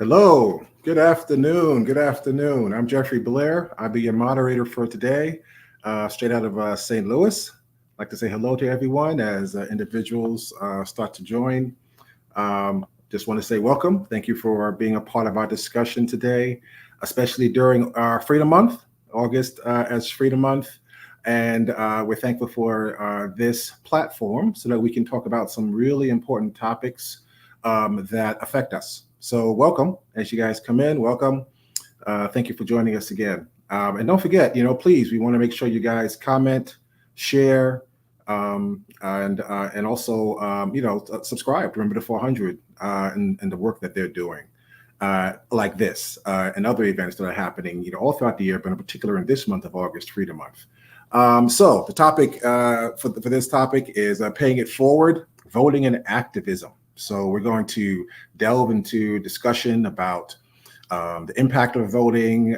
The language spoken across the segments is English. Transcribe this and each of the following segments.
Hello, good afternoon. Good afternoon. I'm Jeffrey Blair. I'll be your moderator for today, straight out of St. Louis. I'd like to say hello to everyone as individuals start to join. Just want to say welcome. Thank you for being a part of our discussion today, especially during our Freedom Month, August as Freedom Month. And we're thankful for this platform so that we can talk about some really important topics that affect us. So welcome as you guys come in. Welcome. Thank you for joining us again. And don't forget, please, we want to make sure you guys comment, share, and also, subscribe. Remember the 400 and the work that they're doing, like this and other events that are happening, all throughout the year, but in particular in this month of August, Freedom Month. So the topic for this topic is paying it forward, voting and activism. So we're going to delve into discussion about the impact of voting,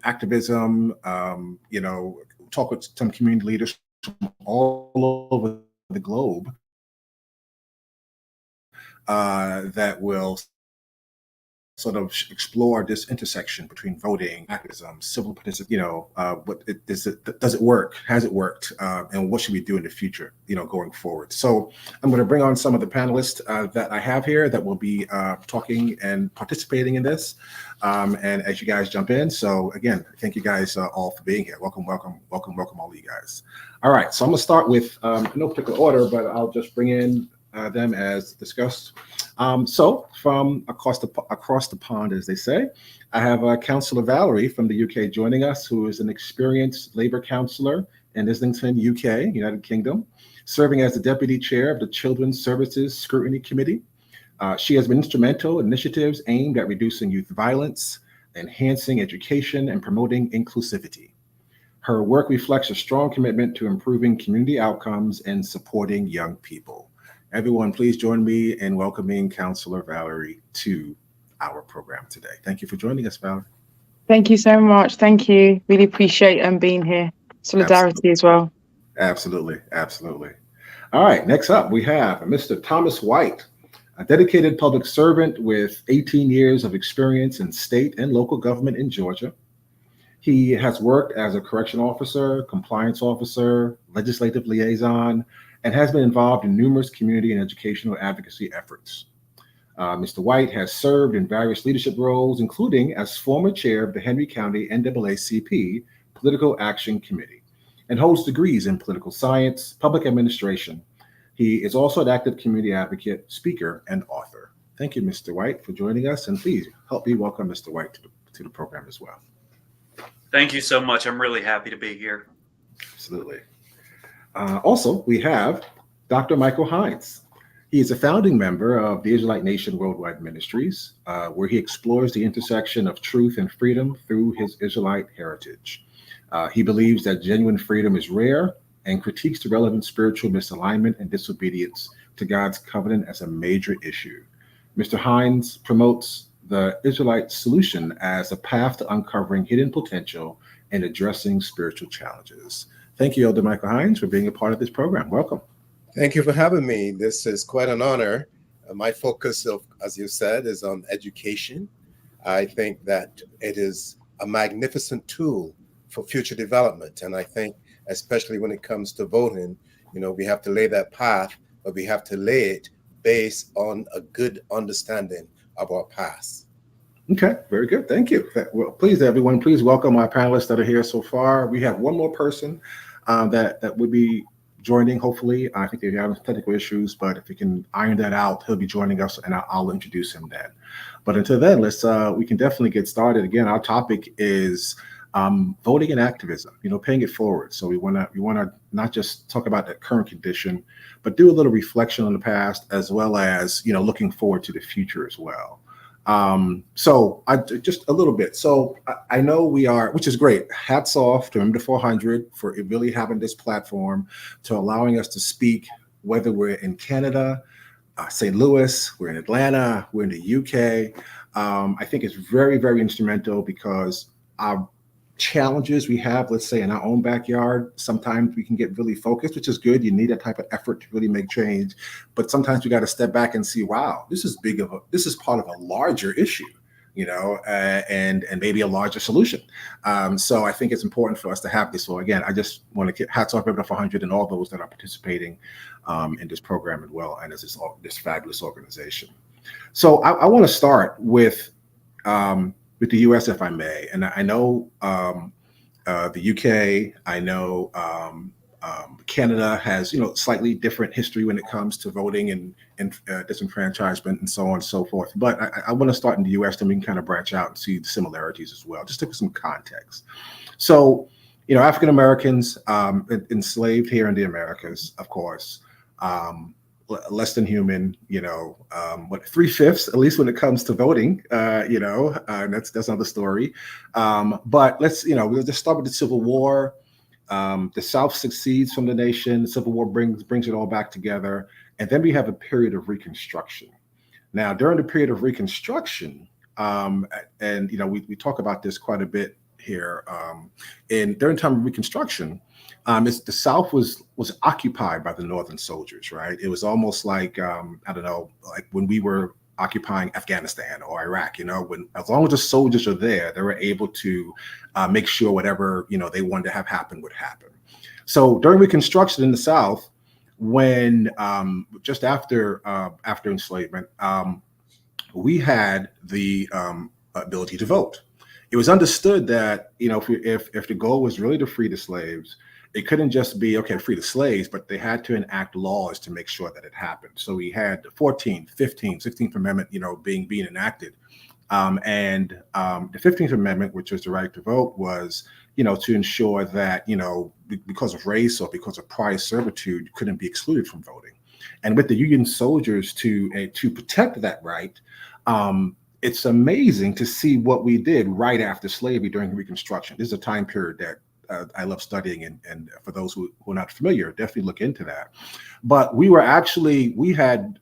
activism, talk with some community leaders from all over the globe that will sort of explore this intersection between voting, activism, civil participation. Does it work? Has it worked? And what should we do in the future? Going forward. So I'm going to bring on some of the panelists that I have here that will be talking and participating in this. And as you guys jump in, so again, thank you guys all for being here. Welcome, all of you guys. All right, so I'm going to start with no particular order, but I'll just bring in them as discussed. So from across the pond, as they say, I have Councillor Valerie from the UK joining us, who is an experienced Labour councillor in Islington, UK, United Kingdom, serving as the Deputy Chair of the Children's Services Scrutiny Committee. She has been instrumental in initiatives aimed at reducing youth violence, enhancing education, and promoting inclusivity. Her work reflects a strong commitment to improving community outcomes and supporting young people. Everyone, please join me in welcoming Councillor Valerie to our program today. Thank you for joining us, Valerie. Thank you so much. Thank you. Really appreciate being here. Solidarity as well. Absolutely. All right, next up we have Mr. Thomas White, a dedicated public servant with 18 years of experience in state and local government in Georgia. He has worked as a correctional officer, compliance officer, legislative liaison, and has been involved in numerous community and educational advocacy efforts. Mr. White has served in various leadership roles, including as former chair of the Henry County NAACP Political Action Committee, and holds degrees in political science, public administration. He is also an active community advocate, speaker, and author. Thank you, Mr. White, for joining us, and please help me welcome Mr. White to the program as well. Thank you so much. I'm really happy to be here. Absolutely. Also, we have Dr. Michael Hines. He is a founding member of the Israelite Nation Worldwide Ministries, where he explores the intersection of truth and freedom through his Israelite heritage. He believes that genuine freedom is rare and critiques the relevant spiritual misalignment and disobedience to God's covenant as a major issue. Mr. Hines promotes the Israelite solution as a path to uncovering hidden potential and addressing spiritual challenges. Thank you, Elder Michael Hines, for being a part of this program. Welcome. Thank you for having me. This is quite an honor. My focus, as you said, is on education. I think that it is a magnificent tool for future development. And I think, especially when it comes to voting, we have to lay that path, but we have to lay it based on a good understanding of our past. Okay, very good. Thank you. Well, please, everyone, please welcome our panelists that are here so far. We have one more person that would be joining, hopefully. I think they have technical issues, but if we can iron that out, he'll be joining us, and I'll introduce him then. But until then, we can definitely get started. Again, our topic is voting and activism, paying it forward. So we want to not just talk about the current condition, but do a little reflection on the past, as well as, looking forward to the future as well. So I just a little bit. So I know we are, which is great. Hats off to Remember 400 for really having this platform, to allowing us to speak, whether we're in Canada, St. Louis, we're in Atlanta, we're in the UK. I think it's very, very instrumental, because our challenges we have, let's say in our own backyard, sometimes we can get really focused, which is good. You need that type of effort to really make change. But sometimes we got to step back and see, wow, this is part of a larger issue and maybe a larger solution. So I think it's important for us to have this. So again, I just want to get hats off everyone for 100 and all those that are participating in this program as well, and as this fabulous organization. So I want to start with the U.S., if I may, and I know the UK, I know Canada has, slightly different history when it comes to voting and disenfranchisement and so on and so forth. But I want to start in the U.S., then we can kind of branch out and see the similarities as well, just to give some context. So, African Americans enslaved here in the Americas, of course, less than human, 3/5, at least when it comes to voting, that's another story. But we'll just start with the Civil War. The South succeeds from the nation. The Civil War brings it all back together. And then we have a period of Reconstruction. Now, during the period of Reconstruction, we talk about this quite a bit here. During the time of Reconstruction, the South was occupied by the Northern soldiers, right? It was almost like, like when we were occupying Afghanistan or Iraq, as long as the soldiers are there, they were able to make sure whatever, they wanted to have happen would happen. So during Reconstruction in the South, when just after enslavement, we had the ability to vote. It was understood that, if the goal was really to free the slaves, it couldn't just be, okay, free the slaves, but they had to enact laws to make sure that it happened. So we had the 14th, 15th, 16th Amendment, being enacted. And the 15th Amendment, which was the right to vote, was, to ensure that, because of race or because of prior servitude, you couldn't be excluded from voting. And with the Union soldiers to protect that right, it's amazing to see what we did right after slavery during Reconstruction. This is a time period that I love studying, and for those who are not familiar, definitely look into that. But we had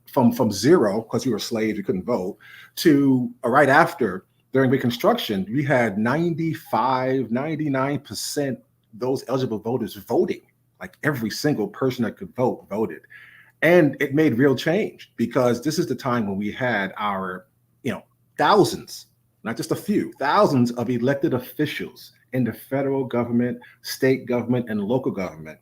from zero, because we were slaves, we couldn't vote, to right after, during Reconstruction, we had 99% those eligible voters voting. Like every single person that could vote voted. And it made real change, because this is the time when we had our, thousands, not just a few, thousands of elected officials in the federal government, state government, and local government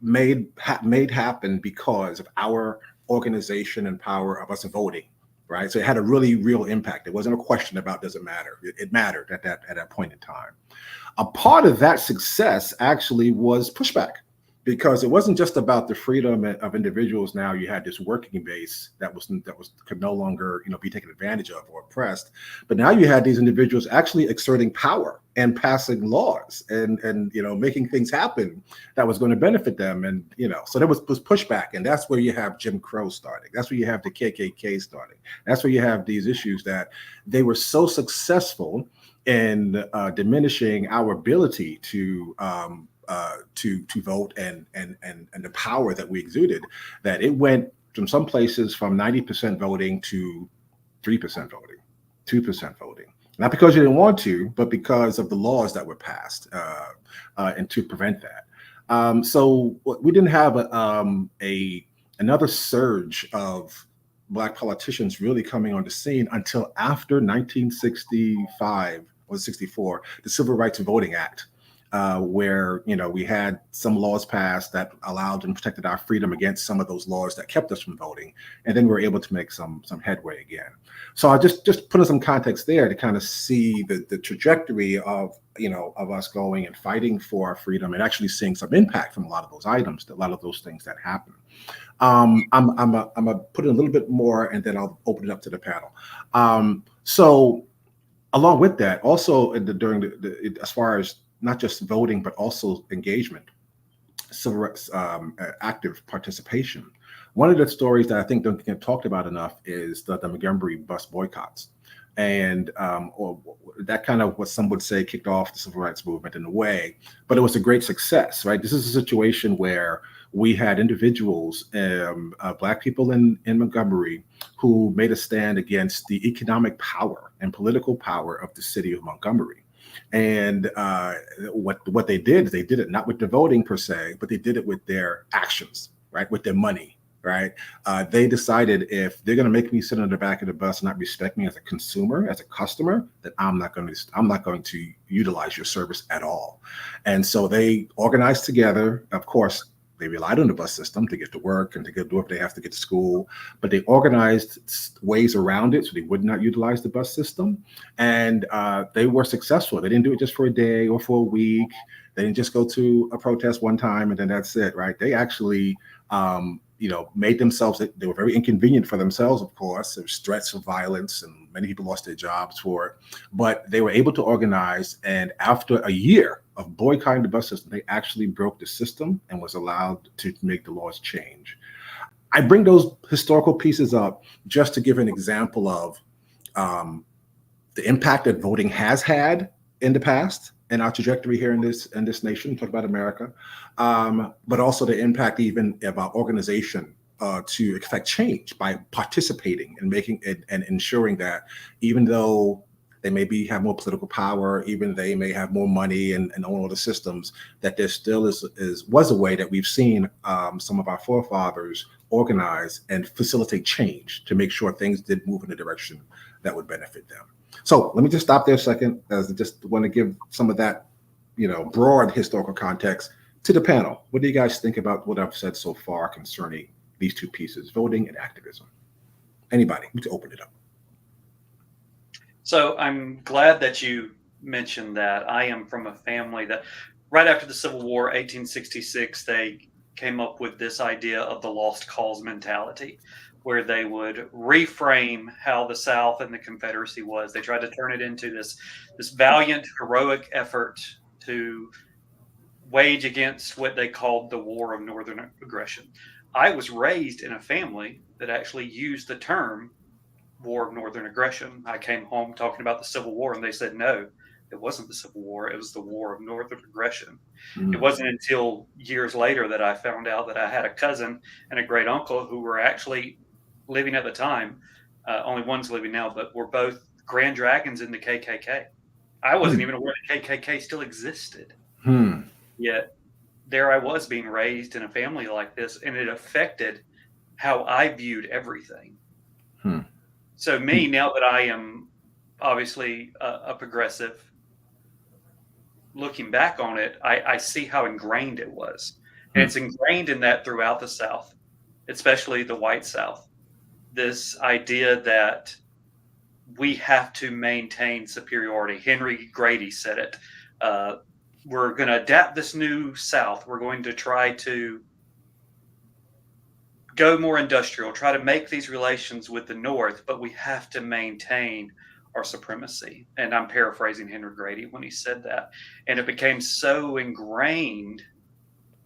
made happen because of our organization and power of us voting, right? So it had a really real impact. It wasn't a question about does it matter. It mattered at that point in time. A part of that success actually was pushback, because it wasn't just about the freedom of individuals. Now you had this working base that could no longer, be taken advantage of or oppressed. But now you had these individuals actually exerting power and passing laws and making things happen that was going to benefit them. And, so there was pushback. And that's where you have Jim Crow starting. That's where you have the KKK starting. That's where you have these issues that they were so successful in diminishing our ability to vote and the power that we exuded, that it went from some places from 90% voting to 3% voting, 2% voting. Not because you didn't want to, but because of the laws that were passed and to prevent that. So we didn't have another surge of Black politicians really coming on the scene until after 1965 or 64, the Civil Rights Voting Act. Where we had some laws passed that allowed and protected our freedom against some of those laws that kept us from voting, and then we were able to make some headway again. So I just put in some context there to kind of see the trajectory of us going and fighting for our freedom, and actually seeing some impact from a lot of those items, a lot of those things that happen. I'm gonna put in a little bit more, and then I'll open it up to the panel. So along with that, also as far as not just voting, but also engagement, civil rights, active participation. One of the stories that I think don't get talked about enough is the Montgomery bus boycotts. And or that kind of, what some would say, kicked off the civil rights movement in a way, but it was a great success, right? This is a situation where we had individuals, Black people in Montgomery, who made a stand against the economic power and political power of the city of Montgomery. And what they did is they did it not with the voting per se, but they did it with their actions, right? With their money, right? They decided if they're going to make me sit on the back of the bus and not respect me as a consumer, as a customer, then I'm not going to utilize your service at all. And so they organized together. Of course, they relied on the bus system to get to work and to do what they have to get to school, but they organized ways around it so they would not utilize the bus system. And they were successful. They didn't do it just for a day or for a week. They didn't just go to a protest one time and then that's it, right? They actually, made themselves, they were very inconvenient for themselves, of course. There was threats of violence and many people lost their jobs for it, but they were able to organize. And after a year of boycotting the bus system, they actually broke the system and was allowed to make the laws change. I bring those historical pieces up just to give an example of the impact that voting has had in the past and our trajectory here in this nation, talk about America, but also the impact even of our organization to effect change by participating and making it and ensuring that even though they maybe have more political power, even they may have more money and own all the systems, that there still was a way that we've seen some of our forefathers organize and facilitate change to make sure things did move in a direction that would benefit them. So let me just stop there a second, as I just want to give some of that, broad historical context to the panel. What do you guys think about what I've said so far concerning these two pieces, voting and activism? Anybody, we can open it up. So I'm glad that you mentioned that. I am from a family that right after the Civil War, 1866, they came up with this idea of the lost cause mentality, where they would reframe how the South and the Confederacy was. They tried to turn it into this valiant, heroic effort to wage against what they called the War of Northern Aggression. I was raised in a family that actually used the term War of Northern Aggression. I came home talking about the Civil War, and they said, no, it wasn't the Civil War. It was the War of Northern Aggression. Mm-hmm. It wasn't until years later that I found out that I had a cousin and a great uncle who were actually living at the time. Only one's living now, but were both Grand Dragons in the KKK. I wasn't even aware the KKK still existed. Yet there I was being raised in a family like this, and it affected how I viewed everything. So me, now that I am obviously a progressive, looking back on it, I see how ingrained it was. And it's ingrained in that throughout the South, especially the white South. This idea that we have to maintain superiority. Henry Grady said it. We're going to adapt this new South. We're going to try to go more industrial, try to make these relations with the North, but we have to maintain our supremacy. And I'm paraphrasing Henry Grady when he said that. And it became so ingrained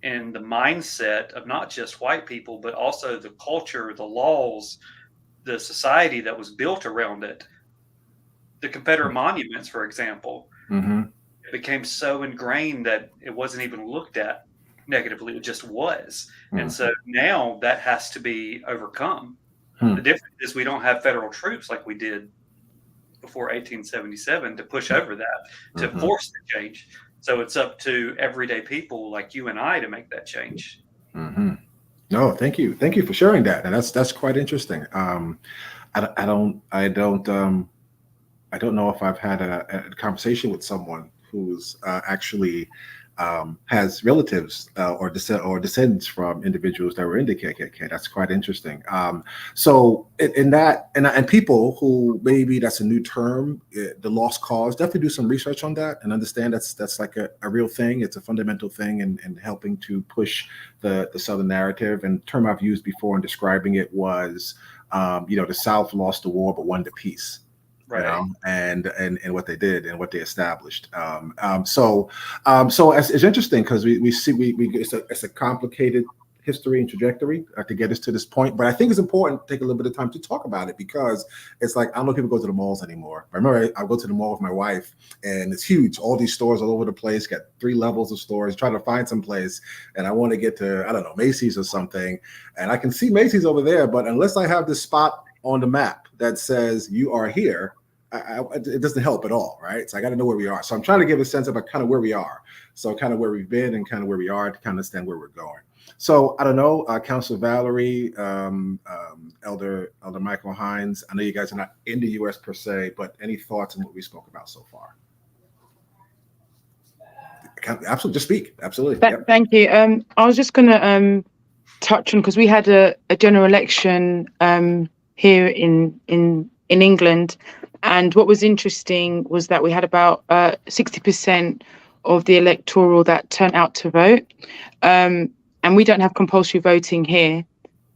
in the mindset of not just white people, but also the culture, the laws, the society that was built around it. The Confederate monuments, for example, it became so ingrained that it wasn't even looked at negatively. It just was. And so now that has to be overcome. The difference is we don't have federal troops like we did before 1877 to push over that, to force the change. So it's up to everyday people like you and I to make that change. No, thank you. Thank you for sharing that. And that's quite interesting. I don't know if I've had a conversation with someone who's actually has relatives or descendants from individuals that were in the KKK. That's quite interesting. So in that, and people who maybe that's a new term, the lost cause, definitely do some research on that and understand that's like a real thing. It's a fundamental thing in helping to push the Southern narrative. And the term I've used before in describing it was, the South lost the war but won the peace. Right. And what they did and what they established. So it's interesting because we see it's a complicated history and trajectory to get us to this point. But I think it's important to take a little bit of time to talk about it because it's like I don't know if people go to the malls anymore. I remember I go to the mall with my wife and it's huge. All these stores all over the place, got 3 levels of stores, trying to find some place. And I want to get to, I don't know, Macy's or something. And I can see Macy's over there, but unless I have this spot on the map that says you are here, it doesn't help at all, right? So I got to know where we are. So I'm trying to give a sense of kind of where we are. So kind of where we've been and kind of where we are to kind of understand where we're going. So I don't know, Councilor Valerie, Elder Michael Hines. I know you guys are not in the U.S. per se, but any thoughts on what we spoke about so far? Absolutely, just speak. Absolutely. Yep. Thank you. I was just going to touch on, because we had a general election here in England, and what was interesting was that we had about 60% of the electoral that turned out to vote, and we don't have compulsory voting here.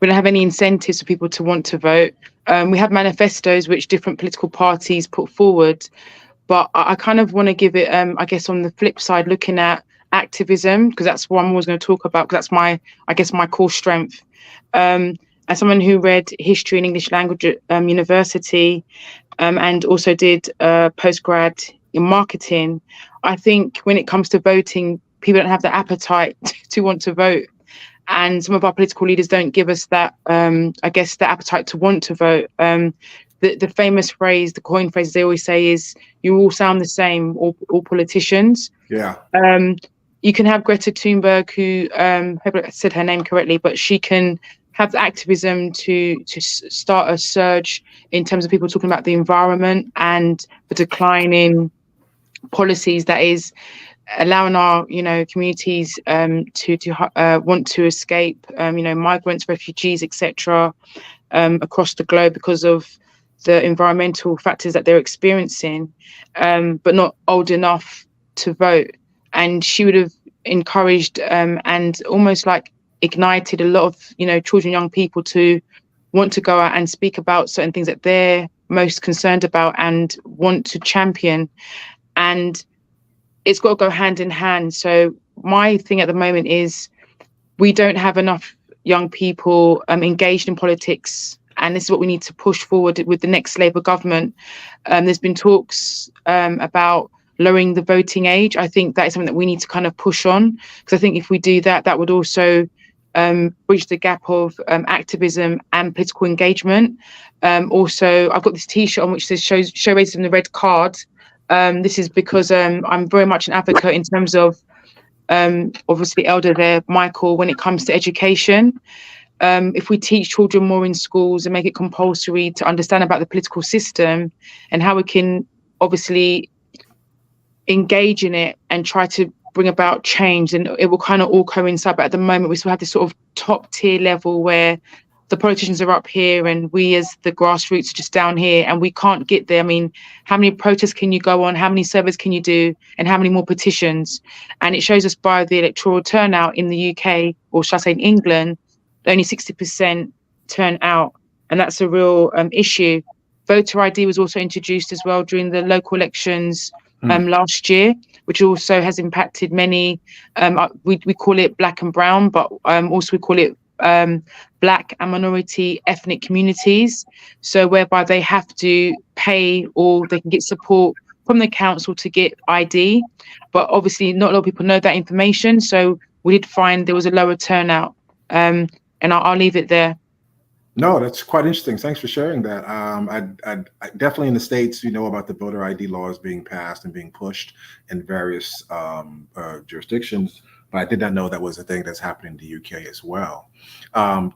We don't have any incentives for people to want to vote. We have manifestos which different political parties put forward, but I kind of want to give it, I guess, on the flip side, looking at activism, because that's what I'm always going to talk about, because that's my core strength. As someone who read history and English language at university, and also did postgrad in marketing, I think when it comes to voting, people don't have the appetite to want to vote. And some of our political leaders don't give us that, I guess, the appetite to want to vote. The famous phrase, the coin phrase they always say is, you all sound the same, all politicians. Yeah. You can have Greta Thunberg, who, hope I said her name correctly, but she can have the activism to start a surge in terms of people talking about the environment and the decline in policies that is allowing our, communities to want to escape, migrants, refugees, etc., across the globe because of the environmental factors that they're experiencing, but not old enough to vote. And she would have encouraged and almost like ignited a lot of, children, young people to want to go out and speak about certain things that they're most concerned about and want to champion. And it's got to go hand in hand. So my thing at the moment is we don't have enough young people engaged in politics. And this is what we need to push forward with the next Labour government. There's been talks about lowering the voting age. I think that is something that we need to kind of push on, because I think if we do that, that would also bridge the gap of activism and political engagement. Also, I've got this T-shirt on which says show racism the red card. This is because I'm very much an advocate in terms of, obviously, Elder there, Michael, when it comes to education. If we teach children more in schools and make it compulsory to understand about the political system and how we can obviously engage in it and try to bring about change, then it will kind of all coincide. But at the moment, we still have this sort of top tier level where the politicians are up here and we as the grassroots are just down here, and we can't get there. I mean, how many protests can you go on? How many surveys can you do? And how many more petitions? And it shows us by the electoral turnout in the UK, or should I say in England, only 60% turn out. And that's a real issue. Voter ID was also introduced as well during the local elections last year, which also has impacted many, we call it black and brown, but also we call it black and minority ethnic communities. So whereby they have to pay or they can get support from the council to get ID. But obviously not a lot of people know that information. So we did find there was a lower turnout. And I'll leave it there. No, that's quite interesting. Thanks for sharing that. I definitely in the States, you know about the voter ID laws being passed and being pushed in various jurisdictions, but I did not know that was a thing that's happening in the UK as well.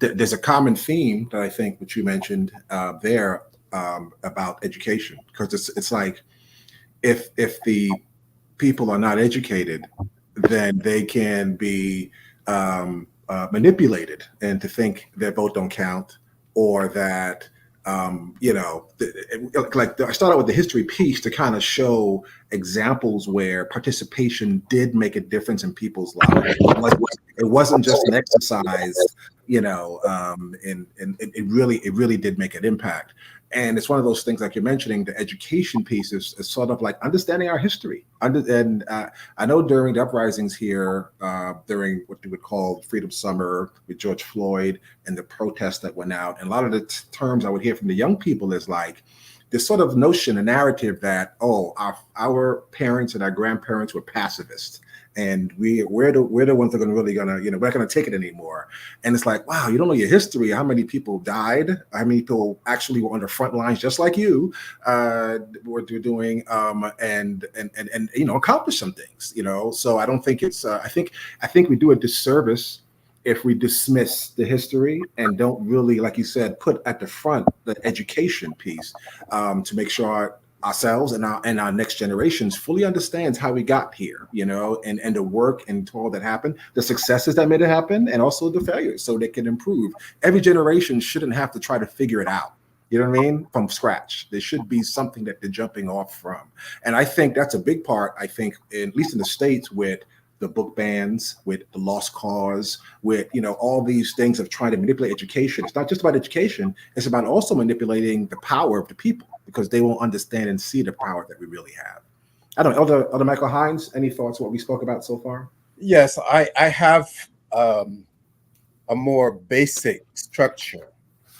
There's a common theme that I think, which you mentioned there about education, because it's like if the people are not educated, then they can be manipulated and to think their vote don't count, or that like I started with the history piece to kind of show examples where participation did make a difference in people's lives. It wasn't just an exercise, and it really did make an impact. And it's one of those things, like you're mentioning, the education piece is sort of like understanding our history. And I know during the uprisings here, during what you would call Freedom Summer with George Floyd and the protests that went out, and a lot of the terms I would hear from the young people is like, this sort of notion, a narrative that, oh, our parents and our grandparents were pacifists, and we're the ones that are really gonna, we're not gonna take it anymore. And it's like, wow, you don't know your history. How many people died? How many people actually were on the front lines, just like you, were doing, and accomplish some things. So I don't think it's. I think we do a disservice if we dismiss the history and don't really, like you said, put at the front the education piece, to make sure ourselves and our next generations fully understands how we got here, and the work and all that happened, the successes that made it happen, and also the failures, so they can improve. Every generation shouldn't have to try to figure it out, you know what I mean, from scratch. There should be something that they're jumping off from. And I think that's a big part, at least in the States, with the book bans, with the lost cause, with, all these things of trying to manipulate education. It's not just about education. It's about also manipulating the power of the people, because they won't understand and see the power that we really have. I don't know, Elder Michael Hines, any thoughts on what we spoke about so far? Yes, I have a more basic structure,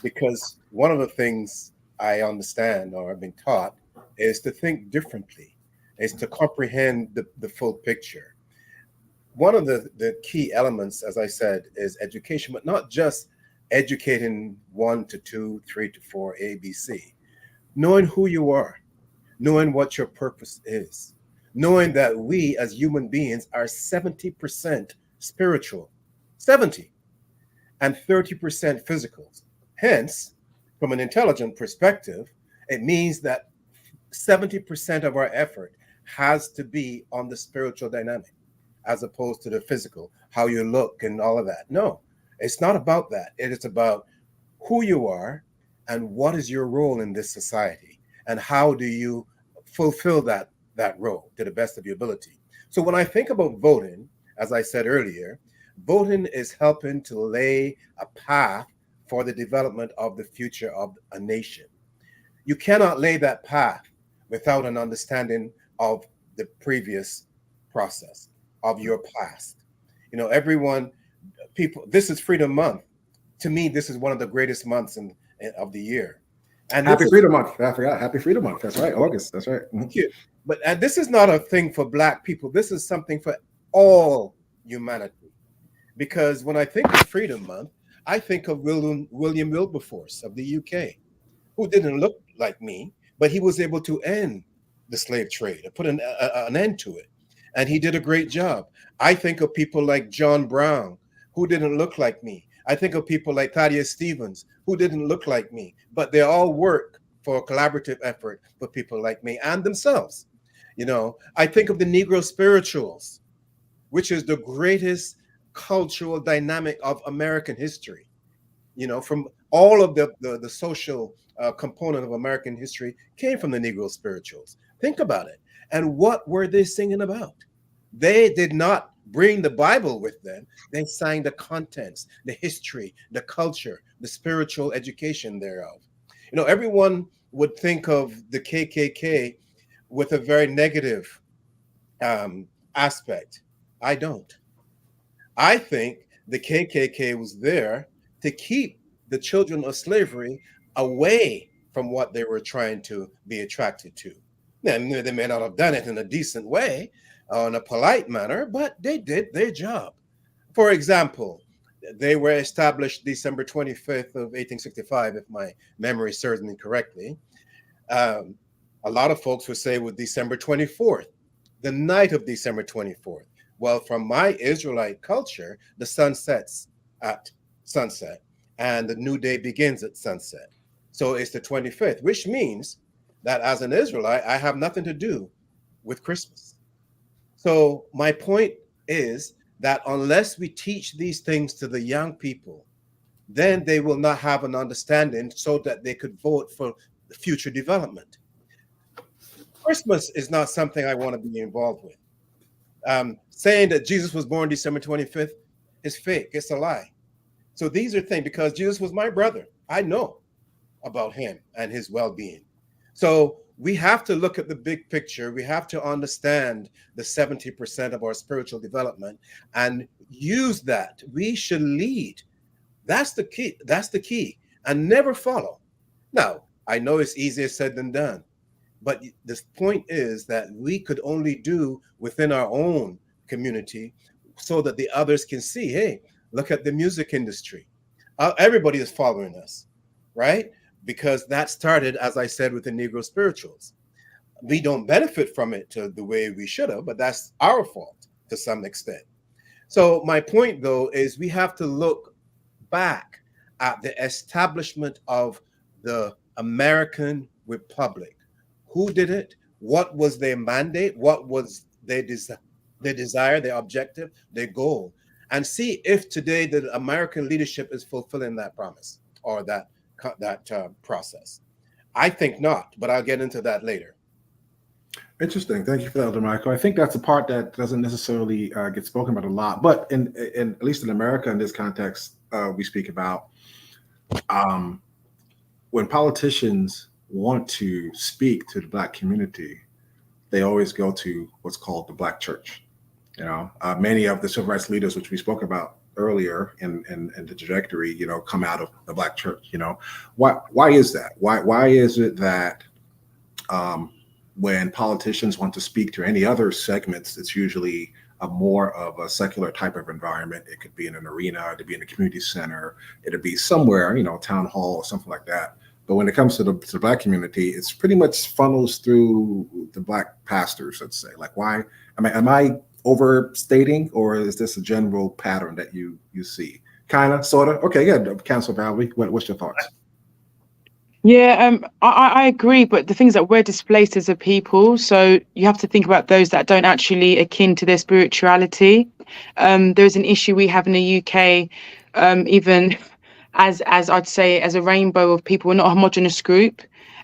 because one of the things I understand, or I've been taught, is to think differently, is to comprehend the full picture. One of the key elements, as I said, is education, but not just educating 1 to 2, 3 to 4, A, B, C. Knowing who you are, knowing what your purpose is, knowing that we as human beings are 70% spiritual, 70, and 30% physical. Hence, from an intelligent perspective, it means that 70% of our effort has to be on the spiritual dynamic, as opposed to the physical, how you look and all of that. No, it's not about that. It is about who you are and what is your role in this society, and how do you fulfill that role to the best of your ability. So when I think about voting, as I said earlier, voting is helping to lay a path for the development of the future of a nation. You cannot lay that path without an understanding of the previous process, of your past. This is Freedom Month. To me, this is one of the greatest months of the year. And Happy Freedom Month. I forgot. Happy Freedom Month. That's right. August. That's right. Thank you. And this is not a thing for Black people. This is something for all humanity. Because when I think of Freedom Month, I think of William Wilberforce of the UK, who didn't look like me, but he was able to end the slave trade and put an end to it. And he did a great job. I think of people like John Brown, who didn't look like me. I think of people like Thaddeus Stevens, who didn't look like me, but they all work for a collaborative effort for people like me and themselves. I think of the Negro spirituals, which is the greatest cultural dynamic of American history. From all of the social component of American history came from the Negro spirituals. Think about it. And what were they singing about? They did not bring the Bible with them. They sang the contents, the history, the culture, the spiritual education thereof. Everyone would think of the KKK with a very negative aspect. I don't. I think the KKK was there to keep the children of slavery away from what they were trying to be attracted to. And they may not have done it in a decent way, in a polite manner, but they did their job. For example, they were established December 25th of 1865, if my memory serves me correctly. A lot of folks would say it was December 24th, the night of December 24th. Well, from my Israelite culture, the sun sets at sunset and the new day begins at sunset. So it's the 25th, which means that as an Israelite, I have nothing to do with Christmas. So my point is that unless we teach these things to the young people, then they will not have an understanding so that they could vote for the future development. Christmas is not something I want to be involved with. Saying that Jesus was born December 25th is fake. It's a lie. So these are things, because Jesus was my brother. I know about him and his well-being. So we have to look at the big picture. We have to understand the 70% of our spiritual development and use that. We should lead. That's the key. That's the key. And never follow. Now, I know it's easier said than done, but the point is that we could only do within our own community so that the others can see, hey, look at the music industry. Everybody is following us, right? Because that started, as I said, with the Negro spirituals. We don't benefit from it to the way we should have, but that's our fault to some extent. So my point, though, is we have to look back at the establishment of the American Republic. Who did it? What was their mandate? What was their desire, their objective, their goal? And see if today the American leadership is fulfilling that promise or that process. I think not, but I'll get into that later. Interesting. Thank you for that, Elder Michael. I think that's a part that doesn't necessarily get spoken about a lot, but in at least in America, in this context, we speak about when politicians want to speak to the Black community, they always go to what's called the Black church. You know, many of the civil rights leaders, which we spoke about earlier in the trajectory, you know, come out of the Black church. You know, why is that? Why is it that when politicians want to speak to any other segments, it's usually a more of a secular type of environment? It could be in an arena, it could be in a community center, it'd be somewhere, you know, town hall or something like that. But when it comes to the Black community, it's pretty much funnels through the Black pastors, let's say. Like, why? Am I overstating, or is this a general pattern that you see? Kind of, sort of. Okay, yeah. Council Valerie, what's your thoughts? Yeah, I agree, but the things that we're displaced as a people, so you have to think about those that don't actually akin to their spirituality. There's an issue we have in the UK, even as I'd say, as a rainbow of people, we're not a homogenous group,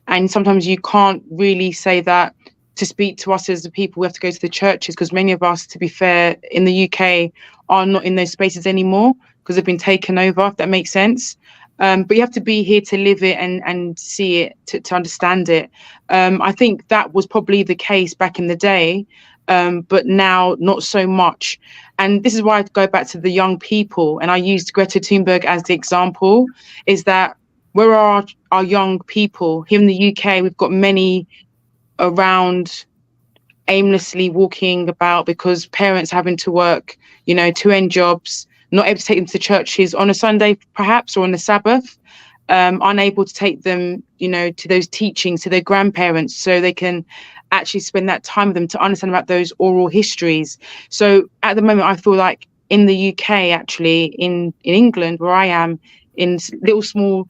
and sometimes you can't really say that to speak to us as the people. We have to go to the churches, because many of us, to be fair, in the UK are not in those spaces anymore because they've been taken over, if that makes sense. But you have to be here to live it and see it, to understand it. I think that was probably the case back in the day, but now not so much. And this is why I go back to the young people, and I used Greta Thunberg as the example, is that where are our young people? Here in the UK, we've got many around aimlessly walking about because parents having to work, you know, to end jobs, not able to take them to churches on a Sunday, perhaps, or on the Sabbath, unable to take them, you know, to those teachings, to their grandparents, so they can actually spend that time with them to understand about those oral histories. So at the moment, I feel like in the UK, actually, in England, where I am, in little small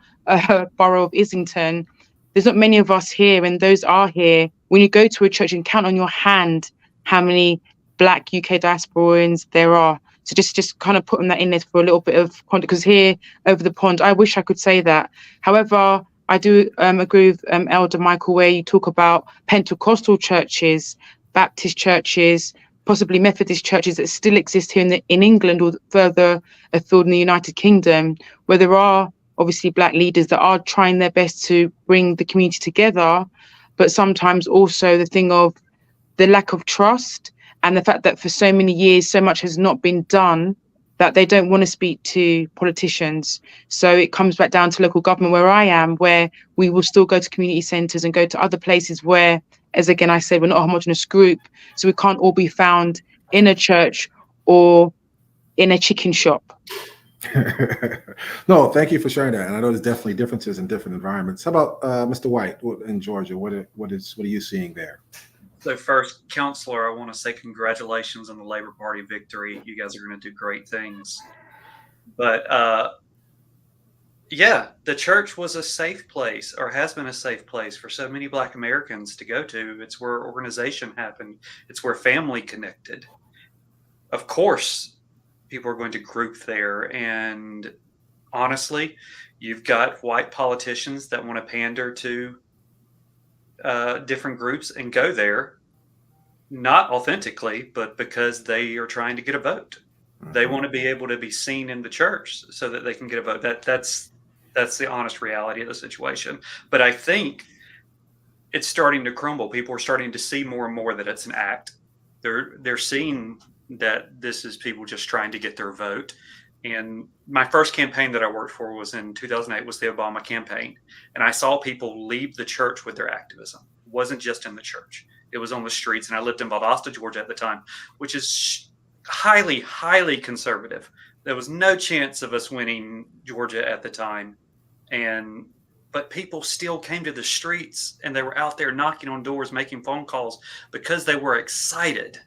borough of Islington, there's not many of us here, and those are here. When you go to a church, and count on your hand how many Black UK diasporans there are. So just kind of putting that in there for a little bit of context, because here over the pond, I wish I could say that. However, I do agree with Elder Michael, where you talk about Pentecostal churches, Baptist churches, possibly Methodist churches that still exist here in England or further afield in the United Kingdom, where there are obviously Black leaders that are trying their best to bring the community together, but sometimes also the thing of the lack of trust and the fact that for so many years so much has not been done that they don't want to speak to politicians. So it comes back down to local government, where I am, where we will still go to community centres and go to other places where, as again I said, we're not a homogenous group, so we can't all be found in a church or in a chicken shop. No, thank you for sharing that. And I know there's definitely differences in different environments. How about Mr. White in Georgia? What are you seeing there? So first, Counselor, I want to say congratulations on the Labor Party victory. You guys are going to do great things. But yeah, the church was a safe place, or has been a safe place for so many Black Americans to go to. It's where organization happened. It's where family connected. Of course, people are going to group there. And honestly, you've got white politicians that want to pander to different groups and go there, not authentically, but because they are trying to get a vote. They want to be able to be seen in the church so that they can get a vote. That's the honest reality of the situation. But I think it's starting to crumble. People are starting to see more and more that it's an act. They're seeing that this is people just trying to get their vote, And my first campaign that I worked for was in 2008, was the Obama campaign. And I saw people leave the church with their activism. It wasn't just in the church. It was on the streets. And I lived in Valdosta, Georgia at the time, which is highly, highly conservative. There was no chance of us winning Georgia at the time. But people still came to the streets, and they were out there knocking on doors, making phone calls, because they were excited.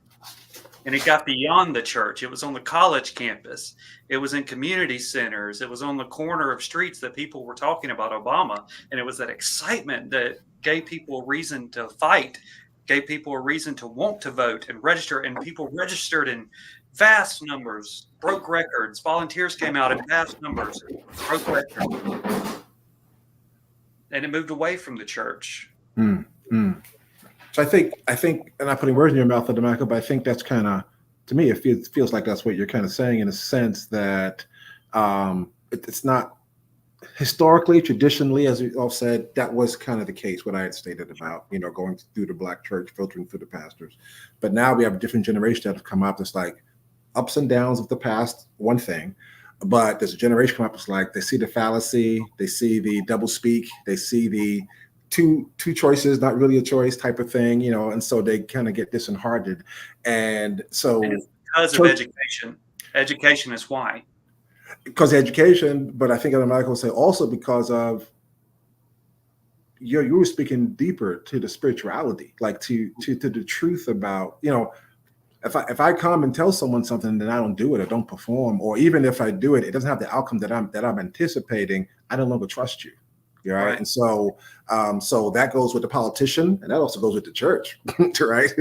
And it got beyond the church. It was on the college campus. It was in community centers. It was on the corner of streets that people were talking about Obama. And it was that excitement that gave people a reason to fight, gave people a reason to want to vote and register. And people registered in vast numbers, broke records. Volunteers came out in vast numbers, broke records. And it moved away from the church. So I think, and I'm not putting words in your mouth, Michael, but I think that's kind of, to me, it feels like that's what you're kind of saying, in a sense that it's not historically, traditionally, as we all said, that was kind of the case, what I had stated about, going through the Black church, filtering through the pastors. But now we have a different generation that have come up that's like ups and downs of the past, one thing. But there's a generation come up that's like, they see the fallacy, they see the double speak, they see the two choices, not really a choice type of thing, and so they kind of get disheartened. And so, and it's because of education is why. Because of education, but I think Michael will say also because of you were speaking deeper to the spirituality, like to the truth about, if I come and tell someone something, then I don't do it or don't perform, or even if I do it, it doesn't have the outcome that I'm anticipating, I no longer trust you. Right. And so that goes with the politician, and that also goes with the church, right?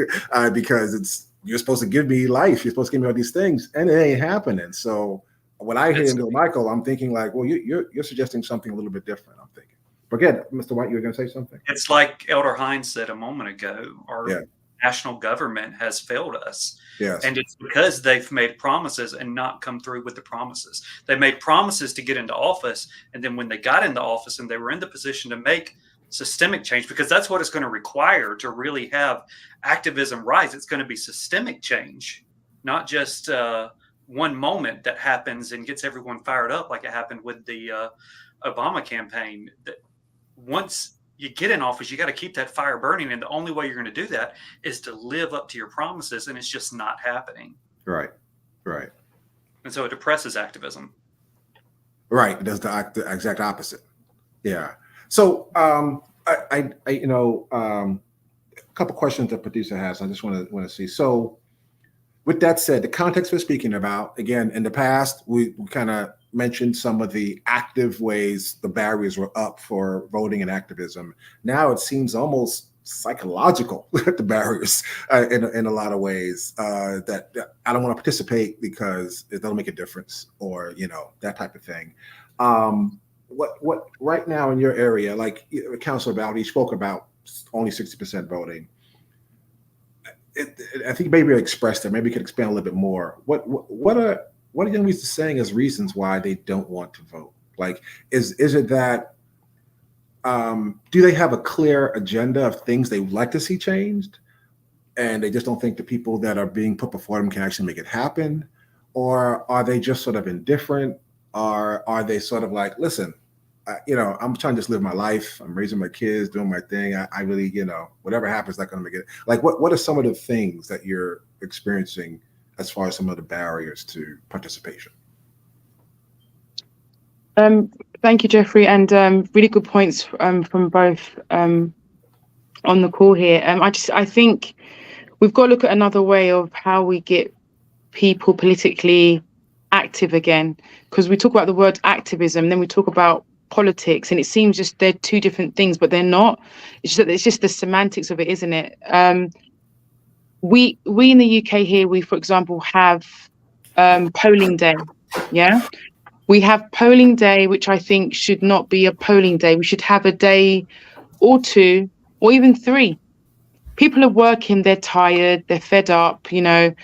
Because you're supposed to give me life, you're supposed to give me all these things, and it ain't happening. So when I hear Michael, I'm thinking like, well, you're suggesting something a little bit different. I'm thinking. Forget, Mr. White, you were going to say something. It's like Elder Hines said a moment ago. Our national government has failed us. Yes. And it's because they've made promises and not come through with the promises. They made promises to get into office, and then when they got into office and they were in the position to make systemic change, because that's what it's going to require to really have activism rise. It's going to be systemic change, not just one moment that happens and gets everyone fired up like it happened with the Obama campaign. That once you get in office, you got to keep that fire burning. And the only way you're going to do that is to live up to your promises. And it's just not happening. Right. And so it depresses activism. Right. It does the exact opposite. Yeah. So a couple questions the producer has. I just want to see. So with that said, the context we're speaking about, again, in the past, we kind of mentioned some of the active ways the barriers were up for voting and activism. Now it seems almost psychological, the barriers in a lot of ways, that I don't want to participate because it doesn't make a difference, or, that type of thing. What right now in your area, like Councilor Bowdy spoke about only 60% voting. I think maybe you expressed it. Maybe you could expand a little bit more. What are young people saying as reasons why they don't want to vote? Like, is it that do they have a clear agenda of things they would like to see changed, and they just don't think the people that are being put before them can actually make it happen? Or are they just sort of indifferent? Or are they sort of like, listen, I'm trying to just live my life. I'm raising my kids, doing my thing. I really, whatever happens, not going to make it. Like, what are some of the things that you're experiencing as far as some of the barriers to participation? Thank you, Jeffrey, and really good points from both on the call here. I think we've got to look at another way of how we get people politically active again, because we talk about the word activism, then we talk about politics, and it seems just they're two different things, but they're not. It's just the semantics of it, isn't it? We in the UK here, we, for example, have polling day. Yeah, we have polling day, which I think should not be a polling day. We should have a day or two, or even three. People are working, they're tired, they're fed up, I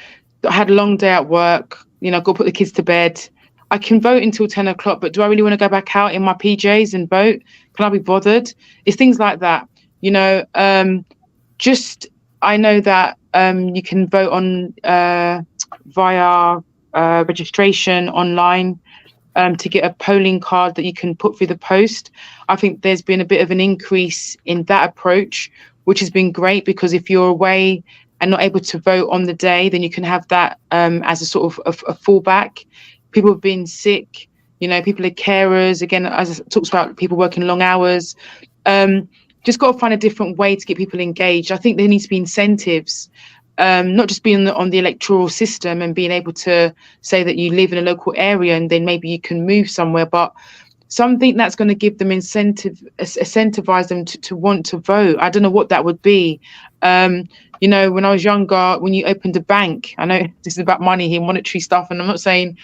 had a long day at work, go put the kids to bed. I can vote until 10 o'clock, but do I really want to go back out in my PJs and vote? Can I be bothered? It's things like that. I know that you can vote on via registration online to get a polling card that you can put through the post. I think there's been a bit of an increase in that approach, which has been great, because if you're away and not able to vote on the day, then you can have that as a sort of a fallback. People have been sick, people are carers, again, as it talks about people working long hours. Just got to find a different way to get people engaged. I think there needs to be incentives, not just being on the electoral system and being able to say that you live in a local area and then maybe you can move somewhere, but something that's going to give them incentivize them to want to vote. I don't know what that would be. When I was younger, when you opened a bank, I know this is about money here, monetary stuff, and I'm not saying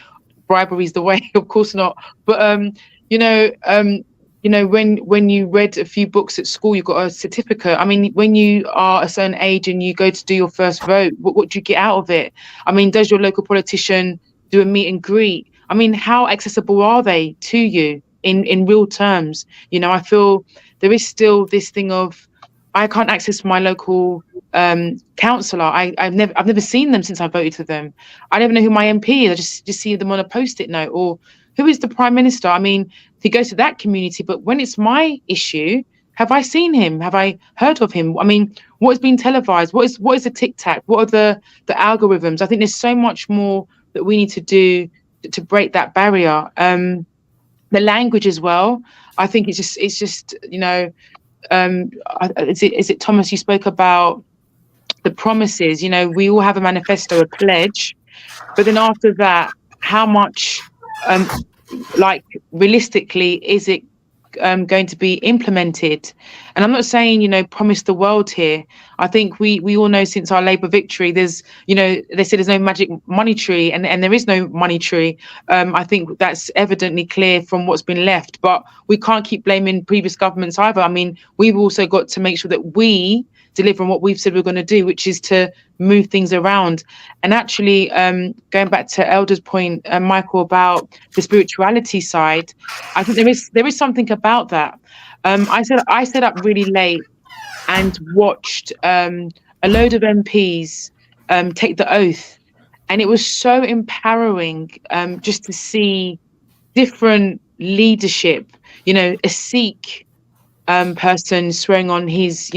bribery is the way, of course not, but when you read a few books at school, you got a certificate. I mean, when you are a certain age and you go to do your first vote, what do you get out of it? I mean, does your local politician do a meet and greet? I mean, how accessible are they to you in real terms? I feel there is still this thing of, I can't access my local councillor. I've never seen them since I voted for them. I don't even know who my MP is. I just see them on a post-it note. Or who is the Prime Minister? I mean, he goes to that community, but when it's my issue, have I seen him? Have I heard of him? I mean, what is being televised? What is the tic-tac? What are the algorithms? I think there's so much more that we need to do to break that barrier. The language as well. I think it's just is it Thomas, you spoke about the promises. We all have a manifesto, a pledge, but then after that, how much realistically is it going to be implemented? And I'm not saying promise the world here. I think we all know since our Labour victory, there's they say there's no magic money tree, and there is no money tree. I think that's evidently clear from what's been left, but we can't keep blaming previous governments either. I mean, we've also got to make sure that we deliver on what we've said we're going to do, which is to move things around. And actually, going back to Elder's point, Michael, about the spirituality side, I think there is something about that. I set up really late and watched a load of MPs take the oath, and it was so empowering just to see different leadership. A Sikh person swearing on his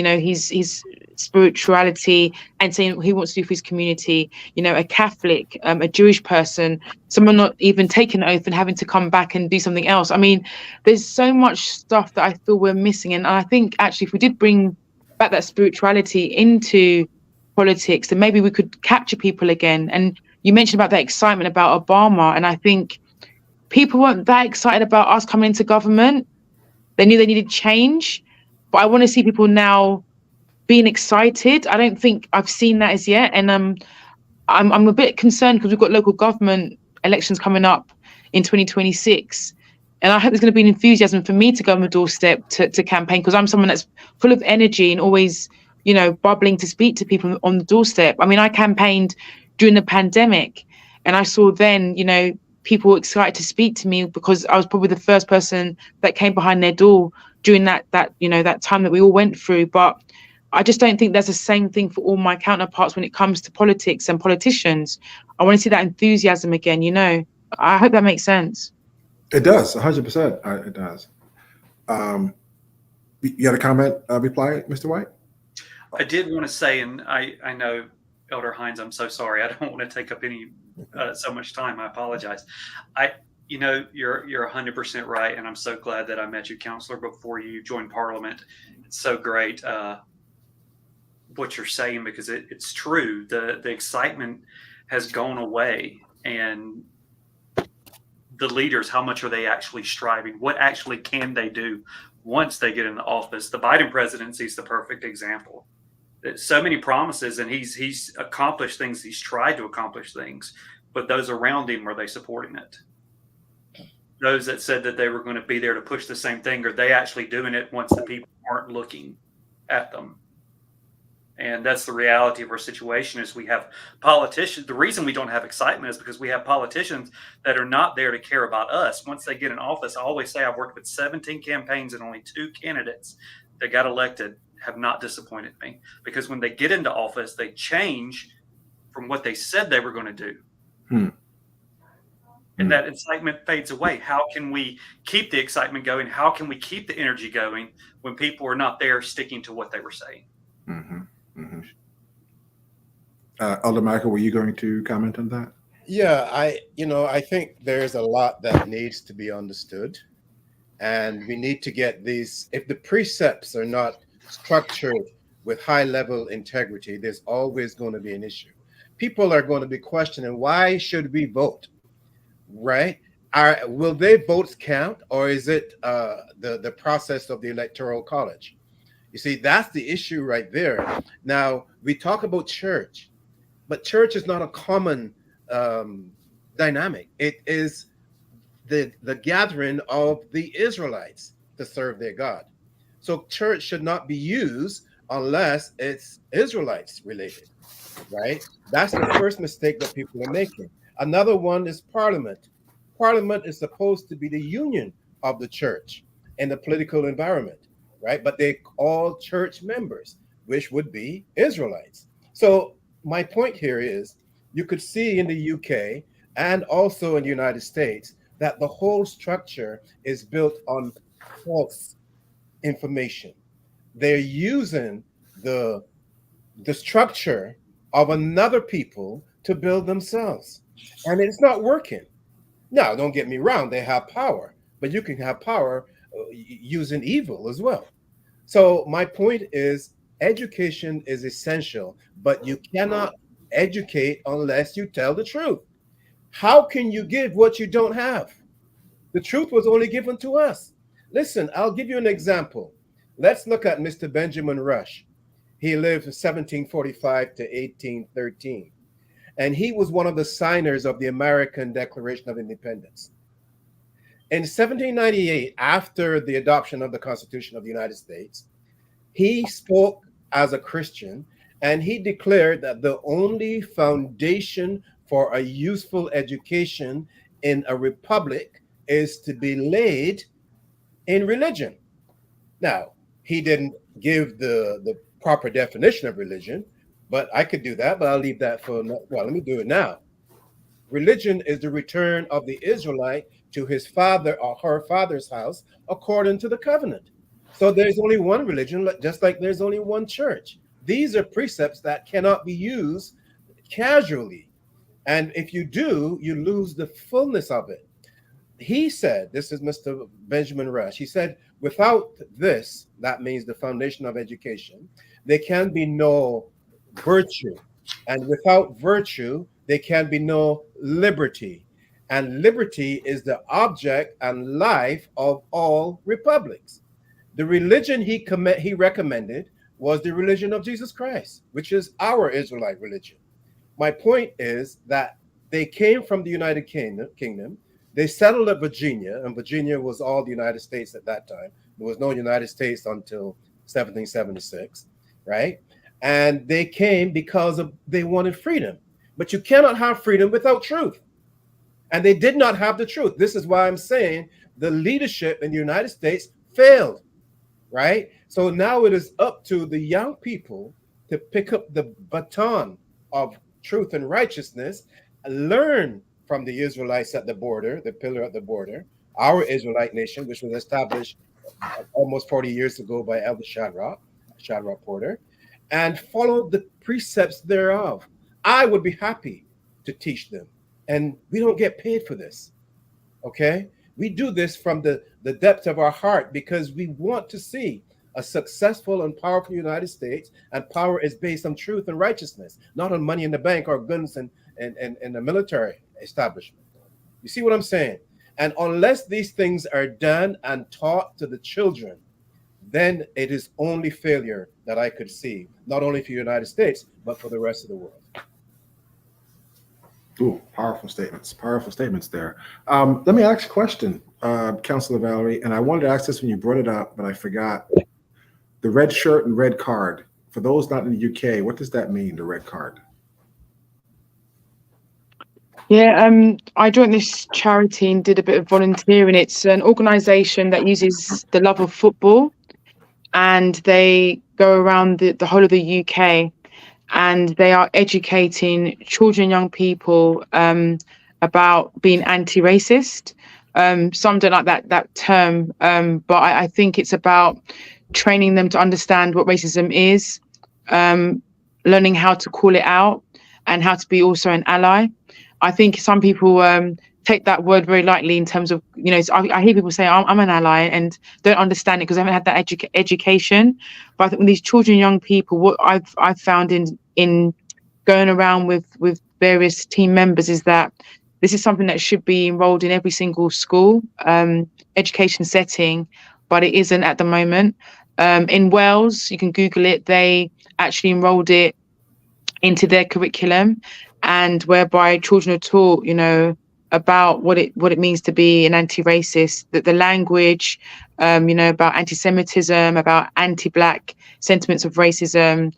spirituality and saying what he wants to do for his community, a Catholic, a Jewish person, someone not even taking an oath and having to come back and do something else. I mean, there's so much stuff that I feel we're missing. And I think actually if we did bring back that spirituality into politics, then maybe we could capture people again. And you mentioned about that excitement about Obama, and I think people weren't that excited about us coming into government. They knew they needed change, but I want to see people now being excited. I don't think I've seen that as yet, and I'm a bit concerned because we've got local government elections coming up in 2026, and I hope there's going to be an enthusiasm for me to go on the doorstep to campaign, because I'm someone that's full of energy and always bubbling to speak to people on the doorstep. I mean, I campaigned during the pandemic, and I saw then people were excited to speak to me because I was probably the first person that came behind their door during that time that we all went through. But I just don't think there's the same thing for all my counterparts when it comes to politics and politicians. I want to see that enthusiasm again, I hope that makes sense. It does, 100%. It does. You had a comment, reply, Mr. White? I did want to say, and I know, Elder Hines, I'm so sorry. I don't want to take up any so much time. I apologize. You're 100% right, and I'm so glad that I met you, Counselor, before you joined Parliament. It's so great what you're saying, because it's true. The excitement has gone away, and the leaders, how much are they actually striving? What actually can they do once they get into office? The Biden presidency is the perfect example. There's so many promises, and he's accomplished things. He's tried to accomplish things, but those around him, are they supporting it? Those that said that they were going to be there to push the same thing, are they actually doing it once the people aren't looking at them? And that's the reality of our situation. Is we have politicians. The reason we don't have excitement is because we have politicians that are not there to care about us. Once they get in office, I always say I've worked with 17 campaigns, and only 2 candidates that got elected have not disappointed me, because when they get into office, they change from what they said they were going to do. and that excitement fades away. How can we keep the excitement going? How can we keep the energy going when people are not there sticking to what they were saying? Elder Michael, were you going to comment on that? Yeah, I think there's a lot that needs to be understood, and we need to get these. If the precepts are not structured with high level integrity, there's always going to be an issue. People are going to be questioning, why should we vote? Right? Will their votes count, or is it the process of the electoral college? You see, that's the issue right there. Now, we talk about church, but church is not a common dynamic. It is the gathering of the Israelites to serve their God. So church should not be used unless it's Israelites related, right? That's the first mistake that people are making. Another one is parliament. Parliament is supposed to be the union of the church in the political environment, right? But they all church members, which would be Israelites. So my point here is, you could see in the UK and also in the United States that the whole structure is built on false information. They're using the structure of another people to build themselves, and it's not working. Now, don't get me wrong, they have power, but you can have power using evil as well. So my point is, education is essential, but you cannot educate unless you tell the truth. How can you give what you don't have? The truth was only given to us. Listen, I'll give you an example. Let's look at Mr. Benjamin Rush. He lived 1745 to 1813, and he was one of the signers of the American Declaration of Independence. In 1798, after the adoption of the Constitution of the United States, he spoke as a Christian, and he declared that the only foundation for a useful education in a republic is to be laid in religion. Now, he didn't give the proper definition of religion, but I could do that, but I'll leave that for, well, let me do it now. Religion is the return of the Israelite to his father or her father's house according to the covenant. So there's only one religion, just like there's only one church. These are precepts that cannot be used casually. And if you do, you lose the fullness of it. He said, this is Mr. Benjamin Rush, he said, without this, that means the foundation of education, there can be no virtue. And without virtue, there can be no liberty. And liberty is the object and life of all republics. The religion he recommended was the religion of Jesus Christ, which is our Israelite religion. My point is that they came from the United Kingdom. They settled at Virginia, and Virginia was all the United States at that time. There was no United States until 1776, right? And they came because they wanted freedom. But you cannot have freedom without truth. And they did not have the truth. This is why I'm saying the leadership in the United States failed, right? So now it is up to the young people to pick up the baton of truth and righteousness, learn from the Israelites at the border, the pillar at the border, our Israelite nation, which was established almost 40 years ago by Elder Shadrach Porter, and follow the precepts thereof. I would be happy to teach them. And we don't get paid for this, okay? We do this from the depth of our heart because we want to see a successful and powerful United States, and power is based on truth and righteousness, not on money in the bank or guns and the military establishment. You see what I'm saying? And unless these things are done and taught to the children, then it is only failure that I could see, not only for the United States, but for the rest of the world. Ooh, powerful statements there. Let me ask a question, Councilor Valerie, and I wanted to ask this when you brought it up, but I forgot. The red shirt and red card. For those not in the UK, what does that mean, the red card? Yeah, I joined this charity and did a bit of volunteering. It's an organisation that uses the love of football, and they go around the whole of the UK, and they are educating children and young people about being anti-racist. Some don't like that term, but I think it's about training them to understand what racism is, learning how to call it out, and how to be also an ally. I think some people take that word very lightly in terms of, I hear people say I'm an ally and don't understand it because I haven't had that education. But I think with these children, young people, what I've found in going around with various team members is that this is something that should be enrolled in every single school education setting, but it isn't at the moment. In Wales, you can Google it, they actually enrolled it into their curriculum, and whereby children are taught, about what it means to be an anti-racist, that the language, about anti-Semitism, about anti-Black sentiments of racism,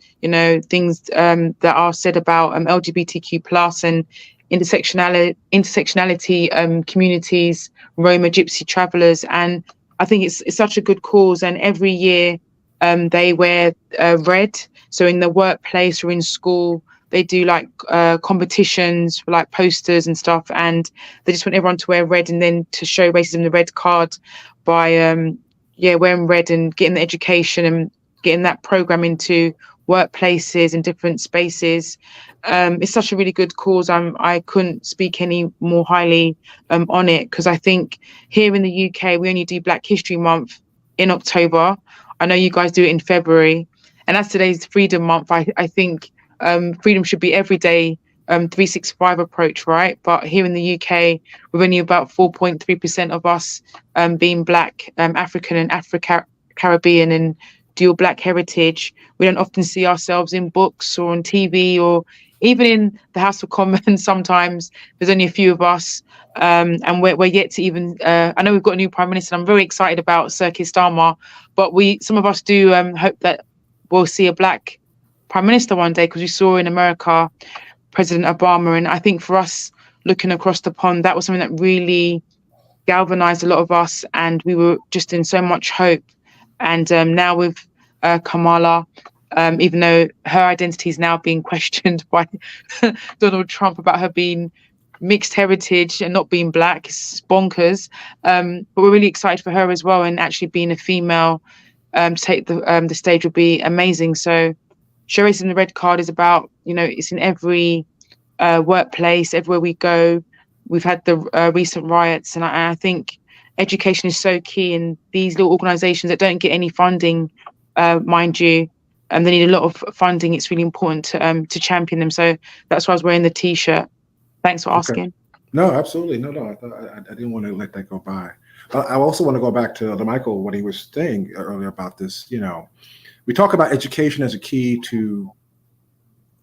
things that are said about LGBTQ plus and intersectionality communities, Roma, Gypsy travelers. And I think it's such a good cause. And every year they wear red. So in the workplace or in school, they do like competitions for like posters and stuff, and they just want everyone to wear red, and then to show racism the red card by wearing red and getting the education and getting that program into workplaces and different spaces. It's such a really good cause. I couldn't speak any more highly on it, because I think here in the UK we only do Black History Month in October. I know you guys do it in February, and as today's Freedom Month, I think freedom should be every day, 365 approach, right? But here in the UK, we're only about 4.3% of us being Black, African and Caribbean and dual Black heritage. We don't often see ourselves in books or on TV or even in the House of Commons. Sometimes there's only a few of us, and we're yet to even. I know we've got a new Prime Minister. I'm very excited about Sir Keir Starmer, but some of us do hope that we'll see a Black Prime Minister one day, because we saw in America President Obama. And I think for us, looking across the pond, that was something that really galvanized a lot of us, and we were just in so much hope. And now with Kamala, even though her identity is now being questioned by Donald Trump about her being mixed heritage and not being Black, it's bonkers. But we're really excited for her as well, and actually being a female to take the stage would be amazing. So Show Racism the Red Card is about, it's in every workplace, everywhere we go. We've had the recent riots, and I think education is so key. And these little organisations that don't get any funding, mind you, they need a lot of funding. It's really important to champion them. So that's why I was wearing the T-shirt. Thanks for asking. No, absolutely. No. I didn't want to let that go by. I also want to go back to Michael, what he was saying earlier about this. We talk about education as a key to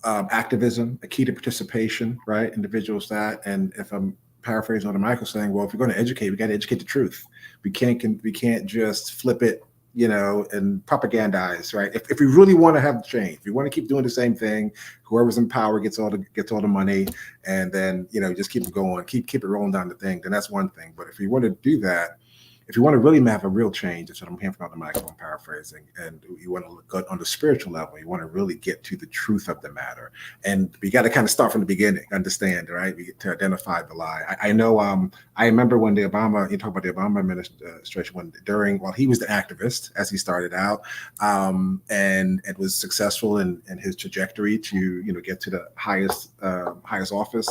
activism, a key to participation, right? Individuals that, and if I'm paraphrasing on Michael saying, well, if we're going to educate, we got to educate the truth. We can't just flip it, and propagandize, right? If we really want to have change, if we want to keep doing the same thing, whoever's in power gets all the money, and then just keep it going, keep it rolling down the thing, then that's one thing. But if we want to do that, if you want to really have a real change, that's what I'm hearing from Michael, I'm paraphrasing, and you want to look on the spiritual level, you want to really get to the truth of the matter. And we got to kind of start from the beginning, understand, right? To identify the lie. I know, I remember when you talk about the Obama administration, while he was the activist, as he started out, and it was successful in his trajectory to, get to the highest office.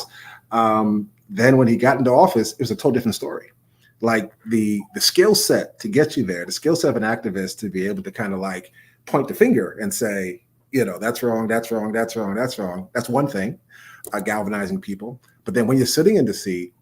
Then when he got into office, it was a totally different story. Like the skill set to get you there, the skill set of an activist to be able to kind of like point the finger and say, that's wrong, that's wrong, that's wrong, that's wrong. That's one thing, galvanizing people. But then when you're sitting in the seat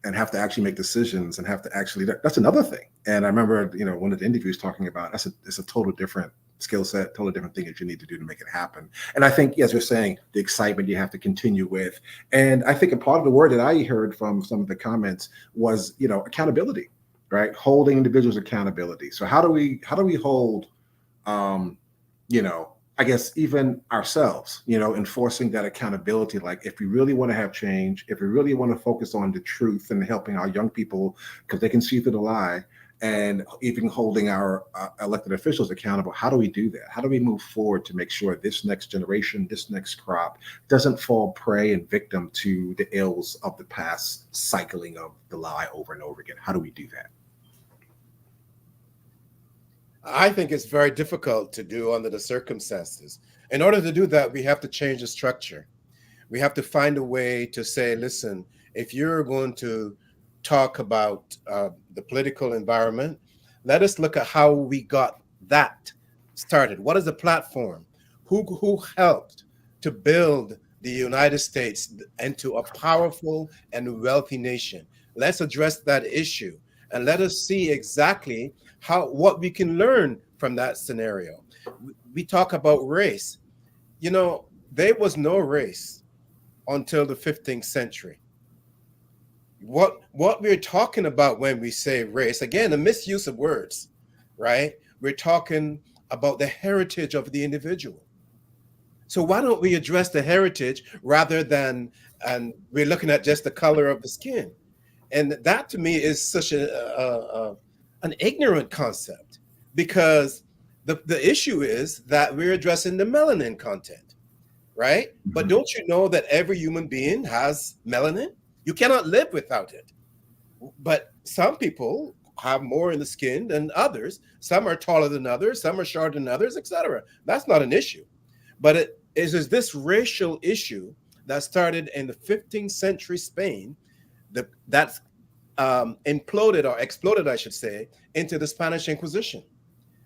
and have to actually make decisions and have to actually, that's another thing. And I remember, one of the interviews talking about it's a total different skill set, totally different thing that you need to do to make it happen. And I think, as you're saying, the excitement you have to continue with. And I think a part of the word that I heard from some of the comments was, accountability, right? Holding individuals accountability. So how do we hold, I guess even ourselves, enforcing that accountability. Like if we really want to have change, if we really want to focus on the truth and helping our young people, because they can see through the lie, and even holding our elected officials accountable. How do we do that? How do we move forward to make sure this next generation, this next crop doesn't fall prey and victim to the ills of the past cycling of the lie over and over again? How do we do that? I think it's very difficult to do under the circumstances. In order to do that, we have to change the structure. We have to find a way to say, listen, if you're going to talk about the political environment, let us look at how we got that started. What is the platform? Who helped to build the United States into a powerful and wealthy nation? Let's address that issue and let us see exactly what we can learn from that scenario. We talk about race. You know, there was no race until the 15th century. What we're talking about when we say race, again, the misuse of words, right? We're talking about the heritage of the individual. So why don't we address the heritage rather than, and we're looking at just the color of the skin? And that to me is such an ignorant concept, because the issue is that we're addressing the melanin content, right? Mm-hmm. But don't you know that every human being has melanin? You cannot live without it. But some people have more in the skin than others. Some are taller than others, some are shorter than others, etc. That's not an issue. But it is this racial issue that started in the 15th century Spain that's imploded or exploded, I should say, into the Spanish Inquisition.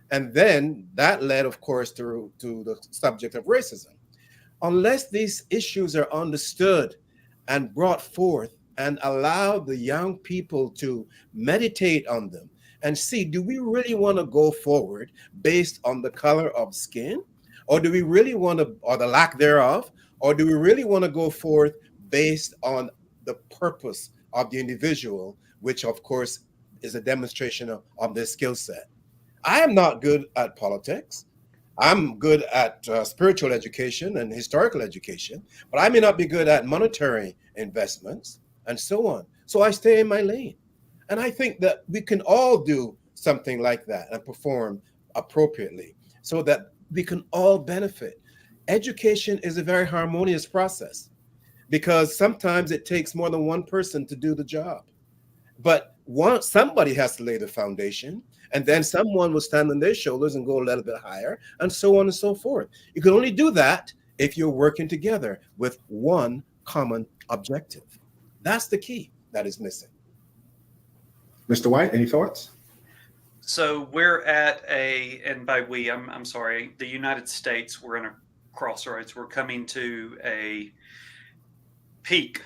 And then that led, of course, to the subject of racism. Unless these issues are understood and brought forth and allow the young people to meditate on them and see, do we really want to go forward based on the color of skin? Or do we really want to, or the lack thereof, or do we really want to go forth based on the purpose of the individual, which of course is a demonstration of their skill set? I am not good at politics. I'm good at spiritual education and historical education, but I may not be good at monetary investments and so on. So I stay in my lane. And I think that we can all do something like that and perform appropriately so that we can all benefit. Education is a very harmonious process because sometimes it takes more than one person to do the job. But somebody has to lay the foundation, and then someone will stand on their shoulders and go a little bit higher, and so on and so forth. You can only do that if you're working together with one common objective. That's the key that is missing. Mr. White, any thoughts? So we're at and by we, I'm sorry, the United States, we're in a crossroads. We're coming to a peak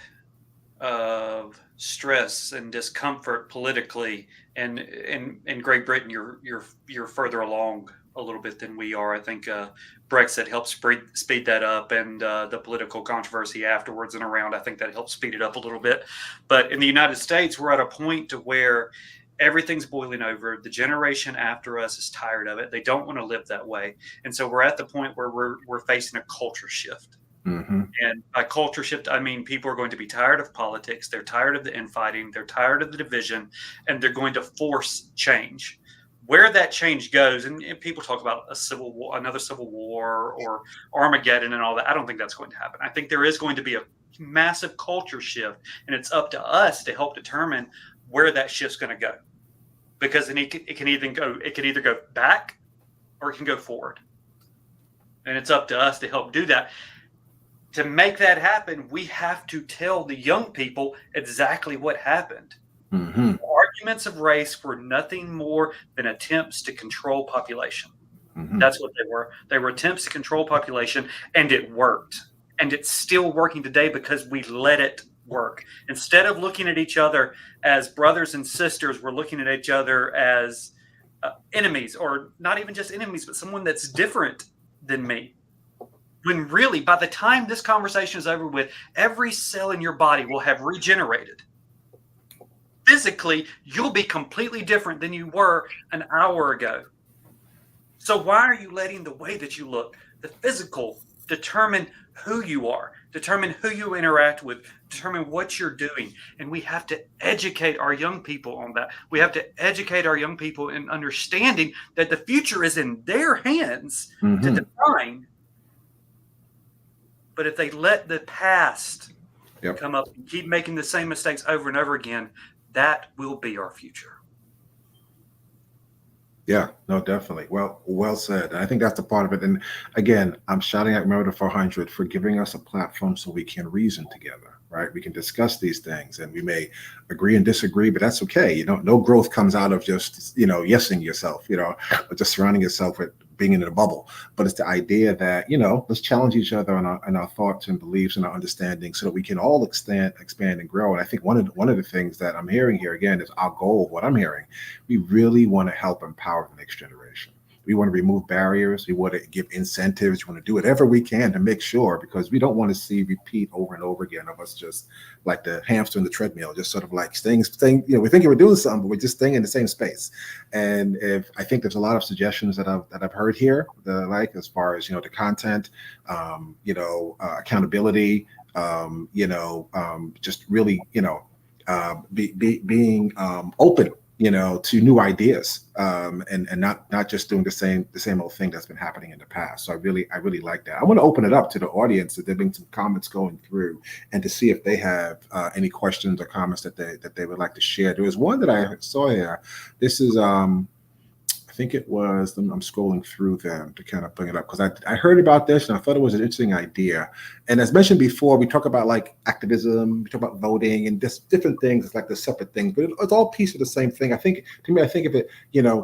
of stress and discomfort politically, and in Great Britain, you're further along a little bit than we are. I think Brexit helped speed that up, and the political controversy afterwards and around, I think that helped speed it up a little bit. But in the United States, we're at a point to where everything's boiling over. The generation after us is tired of it. They don't want to live that way, and so we're at the point where we're facing a culture shift. Mm-hmm. And by culture shift, I mean people are going to be tired of politics. They're tired of the infighting. They're tired of the division, and they're going to force change. Where that change goes, and people talk about a civil war, another civil war, or Armageddon, and all that. I don't think that's going to happen. I think there is going to be a massive culture shift, and it's up to us to help determine where that shift's going to go, because it can either go back or it can go forward, and it's up to us to help do that. To make that happen, we have to tell the young people exactly what happened. Mm-hmm. Arguments of race were nothing more than attempts to control population. Mm-hmm. That's what they were. They were attempts to control population, and it worked. And it's still working today because we let it work. Instead of looking at each other as brothers and sisters, we're looking at each other as enemies, or not even just enemies, but someone that's different than me. When really, by the time this conversation is over with, every cell in your body will have regenerated. Physically, you'll be completely different than you were an hour ago. So why are you letting the way that you look, the physical, determine who you are? determine who you interact with, determine what you're doing. And we have to educate our young people on that. We have to educate our young people in understanding that the future is in their hands to define. But if they let the past come up and keep making the same mistakes over and over again, that will be our future. Yeah, no, definitely. Well said. I think that's the part of it. And again, I'm shouting out Remember the 400 for giving us a platform so we can reason together, right? We can discuss these things, and we may agree and disagree, but that's okay. You know, no growth comes out of just, yesing yourself, or just surrounding yourself with being in a bubble. But it's the idea that, let's challenge each other on our thoughts and beliefs and our understanding so that we can all expand and grow. And I think one of the things that I'm hearing here, again, is our goal. What I'm hearing, we really want to help empower the next generation. We want to remove barriers. We want to give incentives. We want to do whatever we can to make sure, because we don't want to see repeat over and over again of us just like the hamster in the treadmill, just sort of like staying, we think we're doing something, but we're just staying in the same space. And I think there's a lot of suggestions that I've heard here, as far as, the content, accountability, just really, being open, to new ideas, and not just doing the same old thing that's been happening in the past. So I really like that. I want to open it up to the audience, that there've been some comments going through, and to see if they have any questions or comments that they would like to share. There was one that I saw here. This is I think it was, I'm scrolling through them to kind of bring it up, because I heard about this and I thought it was an interesting idea. And as mentioned before, we talk about like activism, we talk about voting and just different things. It's like the separate things, but it's all piece of the same thing. I think of it,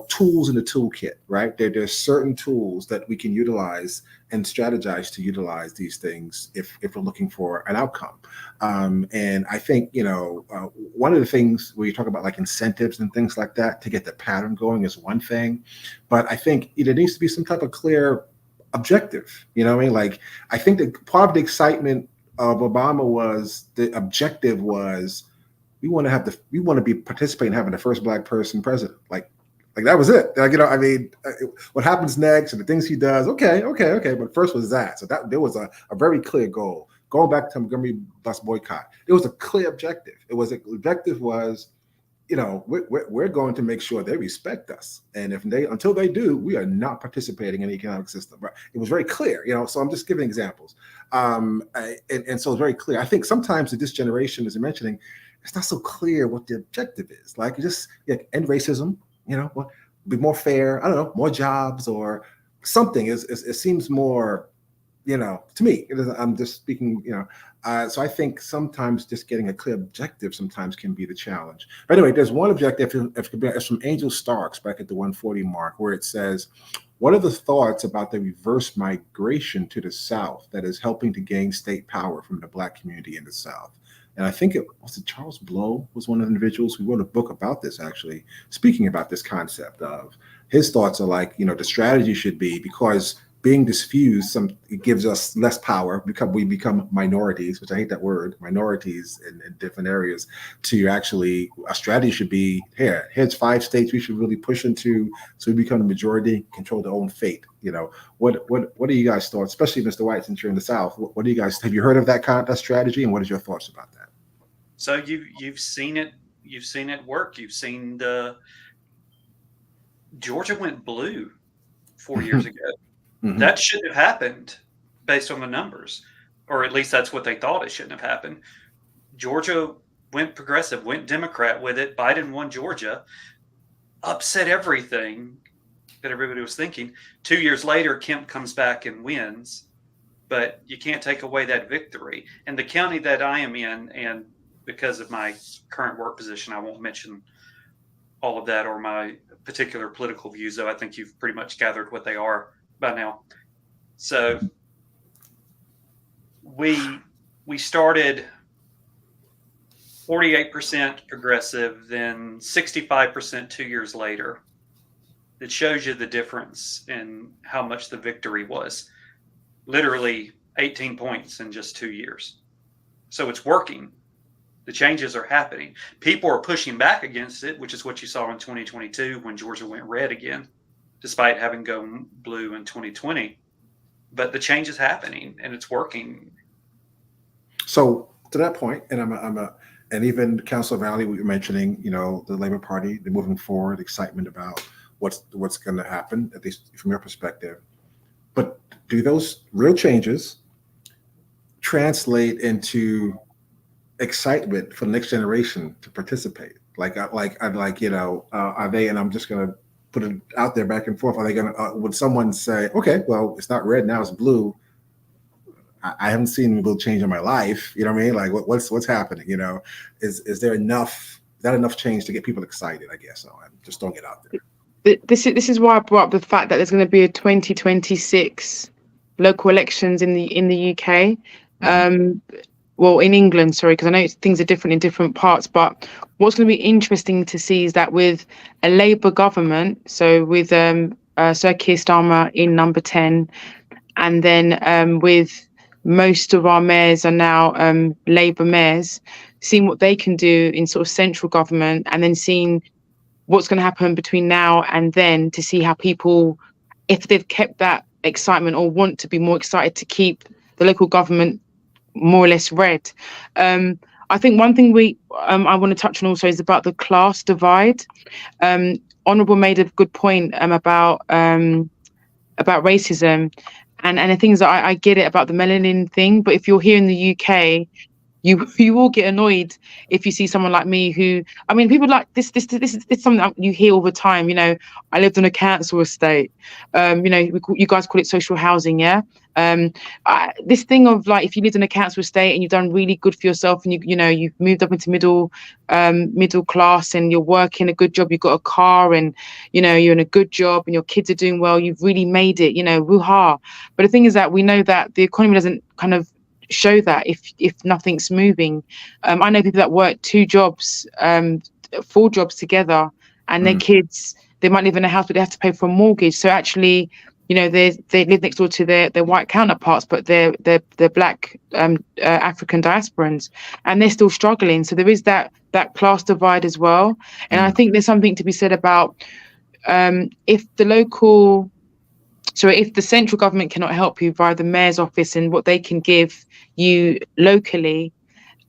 tools in the toolkit, right? There's certain tools that we can utilize and strategize to utilize these things if we're looking for an outcome. And I think, one of the things where you talk about like incentives and things like that to get the pattern going is one thing, but I think there needs to be some type of clear objective. You know what I mean? Like, I think that part of the excitement of Obama was the objective was we want to be participating in having the first Black person president. Like that was it. What happens next and the things he does. Okay. But first was that. So that there was a very clear goal. Going back to Montgomery bus boycott, it was a clear objective. The objective was, we're going to make sure they respect us, and until they do, we are not participating in the economic system. Right? It was very clear. So I'm just giving examples, and so it's very clear. I think sometimes this generation, as you're mentioning, it's not so clear what the objective is. Like, just end racism. Be more fair. I don't know, more jobs or something. It seems more, to me. I'm just speaking, so I think sometimes just getting a clear objective sometimes can be the challenge. But anyway, there's one objective. It's from Angel Starks back at the 140 mark, where it says, what are the thoughts about the reverse migration to the South that is helping to gain state power from the Black community in the South? And I think Charles Blow was one of the individuals who wrote a book about this, actually, speaking about this concept of his thoughts are like, the strategy should be, because being diffused, it gives us less power because we become minorities, which I hate that word, minorities in different areas, to actually, a strategy should be, here's 5 states we should really push into so we become the majority, control their own fate. What are you guys' thoughts, especially Mr. White, since you're in the South? What do you guys, have you heard of that strategy, and what is your thoughts about that? So you've seen it work. You've seen Georgia went blue 4 years ago. Mm-hmm. That shouldn't have happened based on the numbers, or at least that's what they thought it shouldn't have happened. Georgia went progressive, went Democrat with it. Biden won Georgia, upset everything that everybody was thinking. 2 years later, Kemp comes back and wins, but you can't take away that victory. And the county that I am in, and because of my current work position, I won't mention all of that or my particular political views, though I think you've pretty much gathered what they are by now. So we started 48% progressive, then 65% 2 years later. It shows you the difference in how much the victory was. Literally 18 points in just 2 years. So it's working. The changes are happening. People are pushing back against it, which is what you saw in 2022 when Georgia went red again, despite having gone blue in 2020. But the change is happening and it's working. So to that point, and and even Council Valley, we were mentioning, the Labor Party, they're moving forward, excitement about what's going to happen, at least from your perspective. But do those real changes translate into excitement for the next generation to participate? Are they? And I'm just going to put it out there back and forth. Are they going to? Would someone say, okay, well, it's not red now; it's blue. I haven't seen a real change in my life. You know what I mean? Like, what's happening? Is there enough? Is that enough change to get people excited? I guess so. I'm just throwing it out there. This is why I brought up the fact that there's going to be a 2026 local elections in the UK. Well, in England, sorry, because I know things are different in different parts. But what's going to be interesting to see is that with a Labour government, so with Sir Keir Starmer in number 10, and then with most of our mayors are now Labour mayors, seeing what they can do in sort of central government, and then seeing what's going to happen between now and then to see how people, if they've kept that excitement or want to be more excited to keep the local government more or less red. I think one thing I want to touch on also is about the class divide. Honourable made a good point about racism, and the things that I get it about the melanin thing, but if you're here in the UK, you will get annoyed if you see someone like me who, I mean, people like this is something that you hear all the time. I lived on a council estate. You guys call it social housing, yeah. This thing of like, if you lived in a council estate and you've done really good for yourself, and you've moved up into middle class, and you're working a good job, you've got a car, and you're in a good job, and your kids are doing well, you've really made it, woo-ha. But the thing is that we know that the economy doesn't kind of show that if nothing's moving. I know people that work 2 jobs, 4 jobs together, and their kids, they might live in a house, but they have to pay for a mortgage. So actually, they live next door to their white counterparts, but they're black African diasporans, and they're still struggling. So there is that class divide as well. And I think there's something to be said about if the central government cannot help you via the mayor's office and what they can give you locally,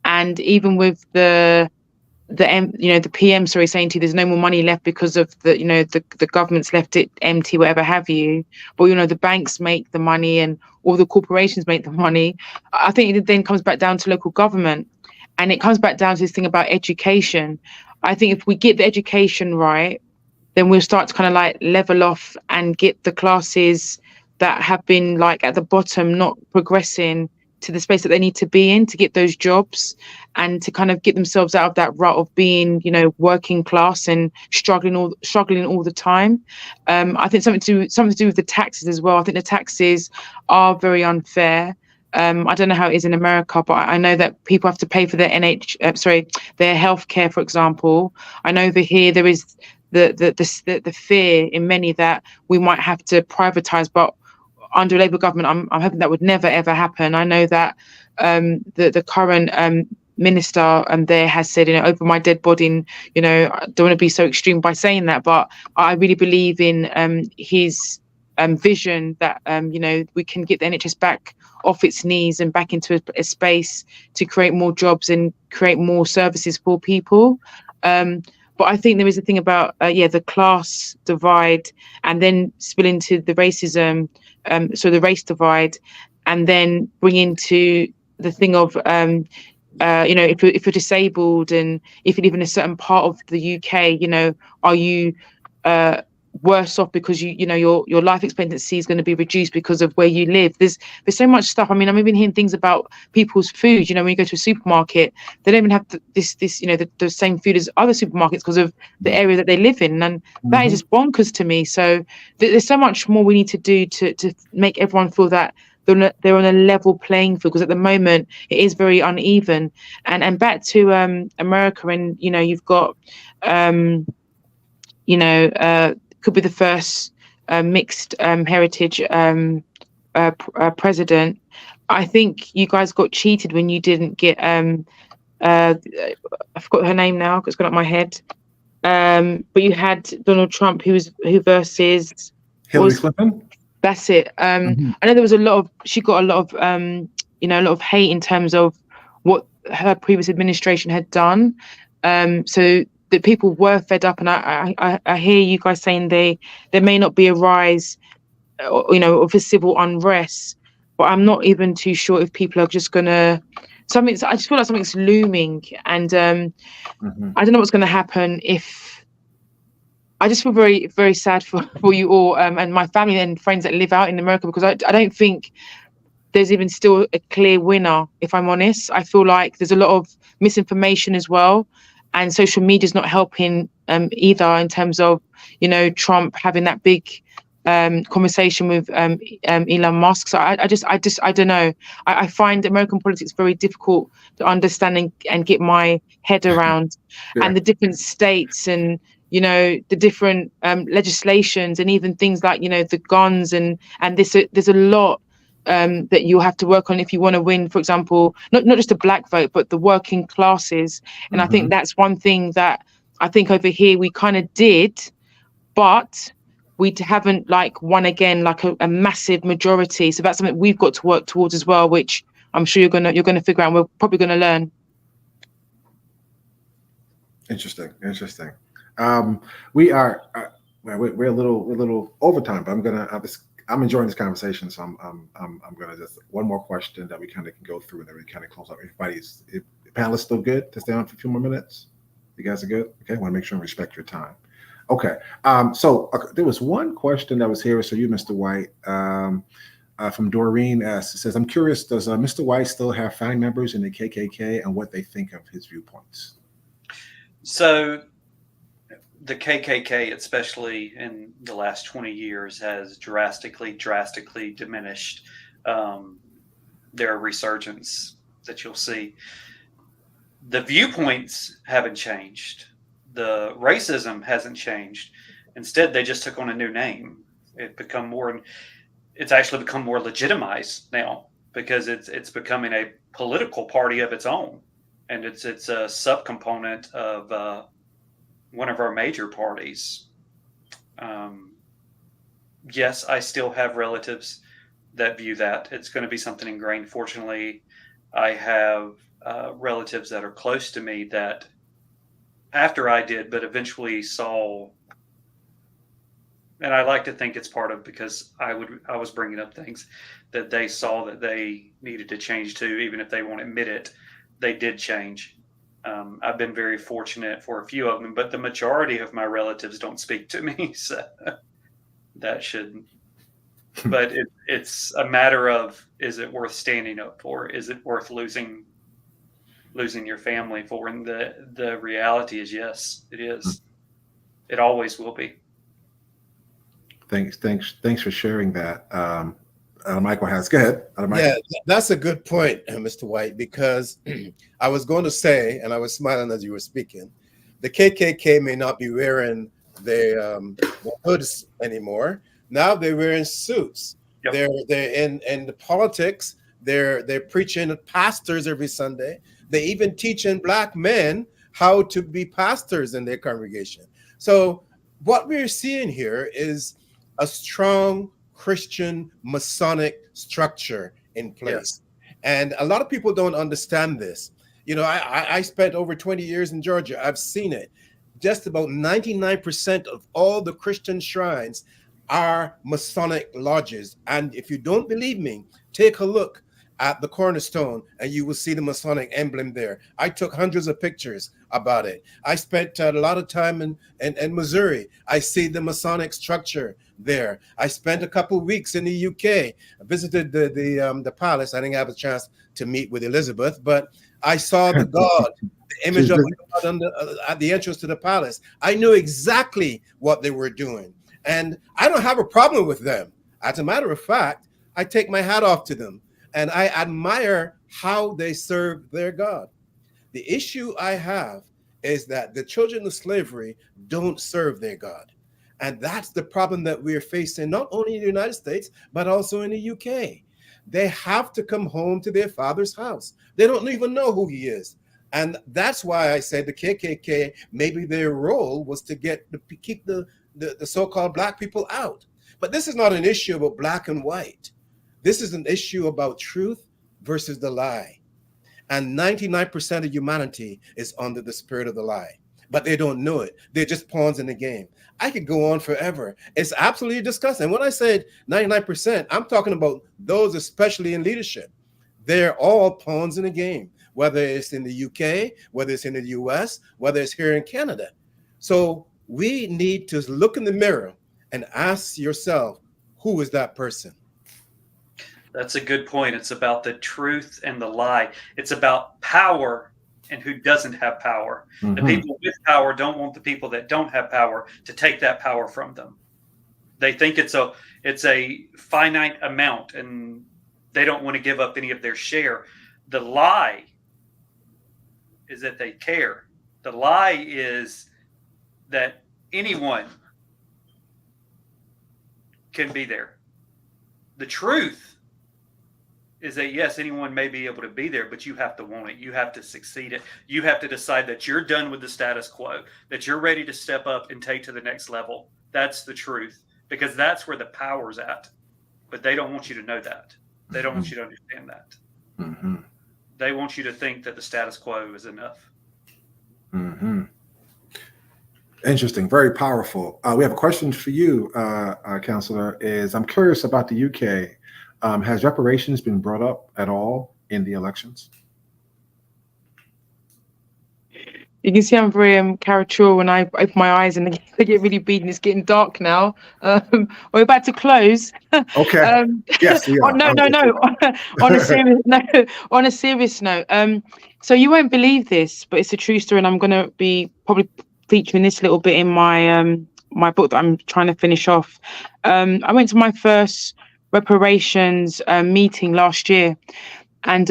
and even with the PM saying to you there's no more money left because of the government's left it empty, whatever have you, but the banks make the money and all the corporations make the money. I think it then comes back down to local government, and it comes back down to this thing about education. I think if we get the education right, then we'll start to kind of like level off and get the classes that have been like at the bottom not progressing to the space that they need to be in to get those jobs, and to kind of get themselves out of that rut of being working class and struggling all the time. I think something to do with the taxes as well. I think the taxes are very unfair. I don't know how it is in America, but I know that people have to pay for their their healthcare, for example. I know that here there is the fear in many that we might have to privatize, but under Labour government, I'm hoping that would never ever happen. I know that the current minister there has said, over my dead body, and I don't want to be so extreme by saying that, but I really believe in his vision that we can get the NHS back off its knees and back into a space to create more jobs and create more services for people. But I think there is a thing about the class divide, and then spill into the racism, so the race divide, and then bring into the thing of if you're disabled, and if you live in a certain part of the UK, are you worse off because your life expectancy is going to be reduced because of where you live? There's so much stuff. I mean, I'm even hearing things about people's food. When you go to a supermarket, they don't even have the same food as other supermarkets because of the area that they live in, and that is just bonkers to me. So there's so much more we need to do to make everyone feel that they're on a level playing field, because at the moment it is very uneven. And back to America, and you've got could be the first mixed heritage president. I think you guys got cheated when you didn't get I forgot her name now, it's gone up my head. But you had Donald Trump who versus Hillary Clinton. That's it. I know there was she got a lot of a lot of hate in terms of her previous administration had done. So the people were fed up, and I hear you guys saying there may not be a rise, of a civil unrest, but I'm not even too sure if people are just gonna. I just feel like something's looming, and I don't know what's gonna happen if. I just feel very, very sad for you all, and my family and friends that live out in America, because I don't think there's even still a clear winner, if I'm honest. I feel like there's a lot of misinformation as well, and social media is not helping either, in terms of Trump having that big conversation with Elon Musk. So I don't know. I find American politics very difficult to understand and get my head around, Yeah. and the different states, and the different legislations, and even things like the guns, and there's a lot that you have to work on if you want to win, for example, not just the black vote, but the working classes. And I think that's one thing that I think over here we kind of did, but we haven't won again, a massive majority. So that's something we've got to work towards as well, which I'm sure you're gonna figure out, and we're probably gonna learn. Interesting. We are we're a little overtime, but I'm enjoying this conversation, so I'm gonna just one more question that we kind of can go through, and then we kind of close up. The panelists still good to stay on for a few more minutes? You guys are good? Okay, I want to make sure and respect your time. Okay, so there was one question that was here. So you, Mr. White, from Doreen S. It says, I'm curious, does Mr. White still have family members in the KKK, and what they think of his viewpoints? So the KKK, especially in the last 20 years, has drastically diminished their resurgence that you'll see. The viewpoints haven't changed. The racism hasn't changed. Instead, they just took on a new name. It's actually become more legitimized now, because it's becoming a political party of its own, and it's a subcomponent of one of our major parties. Yes, I still have relatives that view that. It's going to be something ingrained. Fortunately, I have relatives that are close to me that, after I did, but eventually saw, and I like to think it's part of, because I was bringing up things that they saw that they needed to change too, even if they won't admit it. They did change. I've been very fortunate for a few of them, but the majority of my relatives don't speak to me, so that shouldn't. But it's a matter of, is it worth standing up for? Is it worth losing your family for? And the reality is, yes, it is. It always will be. Thanks for sharing that. Michael has. Go ahead. Yeah, that's a good point, Mr. White, because I was going to say, and I was smiling as you were speaking, the KKK may not be wearing their hoods anymore. Now they're wearing suits. Yep. They're in the politics. They're preaching pastors every Sunday. They even teaching black men how to be pastors in their congregation. So what we're seeing here is a strong Christian Masonic structure in place. Yeah. And a lot of people don't understand this. I spent over 20 years in Georgia. I've seen it. Just about 99% of all the Christian shrines are Masonic lodges. And if you don't believe me, take a look at the cornerstone and you will see the Masonic emblem there. I took hundreds of pictures about it. I spent a lot of time in Missouri. I see the Masonic structure there. I spent a couple of weeks in the UK. I visited the palace. I didn't have a chance to meet with Elizabeth, but I saw the God, the image of God at the entrance to the palace. I knew exactly what they were doing. And I don't have a problem with them. As a matter of fact, I take my hat off to them. And I admire how they serve their God. The issue I have is that the children of slavery don't serve their God. And that's the problem that we're facing, not only in the United States, but also in the UK. They have to come home to their father's house. They don't even know who he is. And that's why I said the KKK, maybe their role was to keep the so-called black people out. But this is not an issue about black and white. This is an issue about truth versus the lie. And 99% of humanity is under the spirit of the lie, but they don't know it. They're just pawns in the game. I could go on forever. It's absolutely disgusting. When I said 99%, I'm talking about those, especially in leadership. They're all pawns in the game, whether it's in the UK, whether it's in the US, whether it's here in Canada. So we need to look in the mirror and ask yourself, who is that person? That's a good point. It's about the truth and the lie. It's about power and who doesn't have power. Mm-hmm. The people with power don't want the people that don't have power to take that power from them. They think it's a finite amount, and they don't want to give up any of their share. The lie is that they care. The lie is that anyone can be there. The truth is that, yes, anyone may be able to be there, but you have to want it. You have to succeed it. You have to decide that you're done with the status quo, that you're ready to step up and take to the next level. That's the truth, because that's where the power's at. But they don't want you to know that. They don't want you to understand that. Mm-hmm. They want you to think that the status quo is enough. Mm-hmm. Interesting. Very powerful. We have a question for you, Councillor. I'm curious about the UK. Has reparations been brought up at all in the elections? You can see I'm very caricature when I open my eyes and they get really big, and it's getting dark now. We're about to close. Okay. Yes, we are. No. On a serious note. So you won't believe this, but it's a true story, and I'm going to be probably featuring this a little bit in my my book that I'm trying to finish off. I went to my first reparations meeting last year, and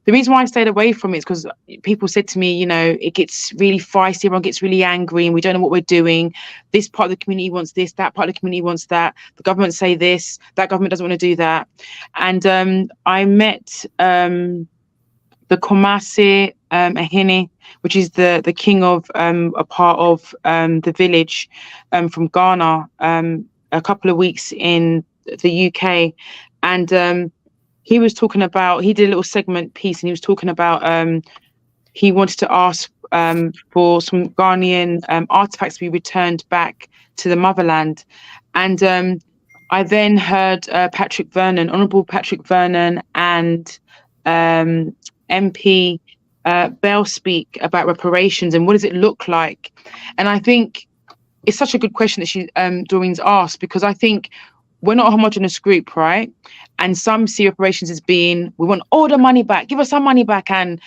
the reason why I stayed away from it is because people said to me, it gets really feisty, everyone gets really angry, and we don't know what we're doing. This part of the community wants this, that part of the community wants that. The government say this, that government doesn't want to do that. And I met the Kumasi Ahene, which is the king of a part of the village from Ghana, a couple of weeks in the UK, and he was talking about, he did a little segment piece, and he was talking about he wanted to ask for some Ghanaian artifacts to be returned back to the motherland. And I then heard Honourable Patrick Vernon, and MP Bell speak about reparations and what does it look like. And I think it's such a good question that Doreen's asked, because I think we're not a homogenous group, right? And some see reparations as being, we want all the money back, give us some money back, and,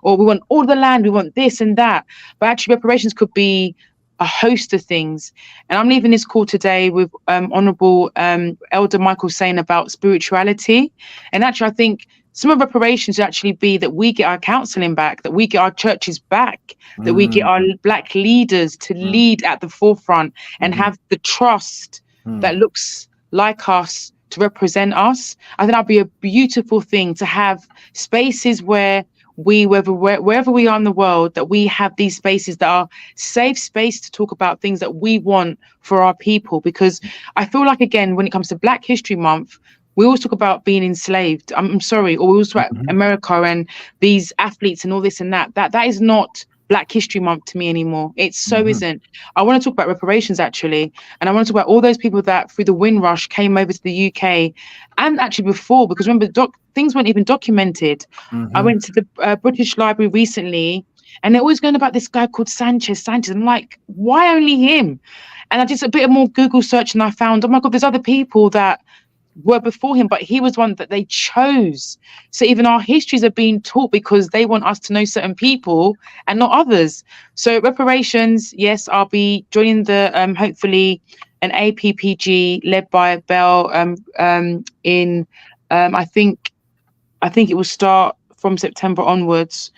or we want all the land, we want this and that. But actually reparations could be a host of things. And I'm leaving this call today with Honourable Elder Michael saying about spirituality. And actually, I think some of reparations actually be that we get our counselling back, that we get our churches back, that we get our Black leaders to lead at the forefront and have the trust that looks like us to represent us. I think that'd be a beautiful thing, to have spaces where wherever we are in the world, that we have these spaces that are safe space to talk about things that we want for our people. Because I feel like, again, when it comes to Black History Month, we always talk about being enslaved. I'm sorry, or we always talk about America and these athletes and all this and that. That is not Black History Month to me anymore. It so isn't. I want to talk about reparations, actually, and I want to talk about all those people that through the Windrush came over to the UK, and actually before, because remember, things weren't even documented. I went to the British Library recently, and they're always going about this guy called Sanchez. I'm like, why only him? And I did a bit of more Google search, and I found, oh my God, there's other people that were before him, but he was one that they chose. So even our histories are being taught because they want us to know certain people and not others. So reparations, yes, I'll be joining the hopefully an APPG led by Bell in I think it will start from September onwards.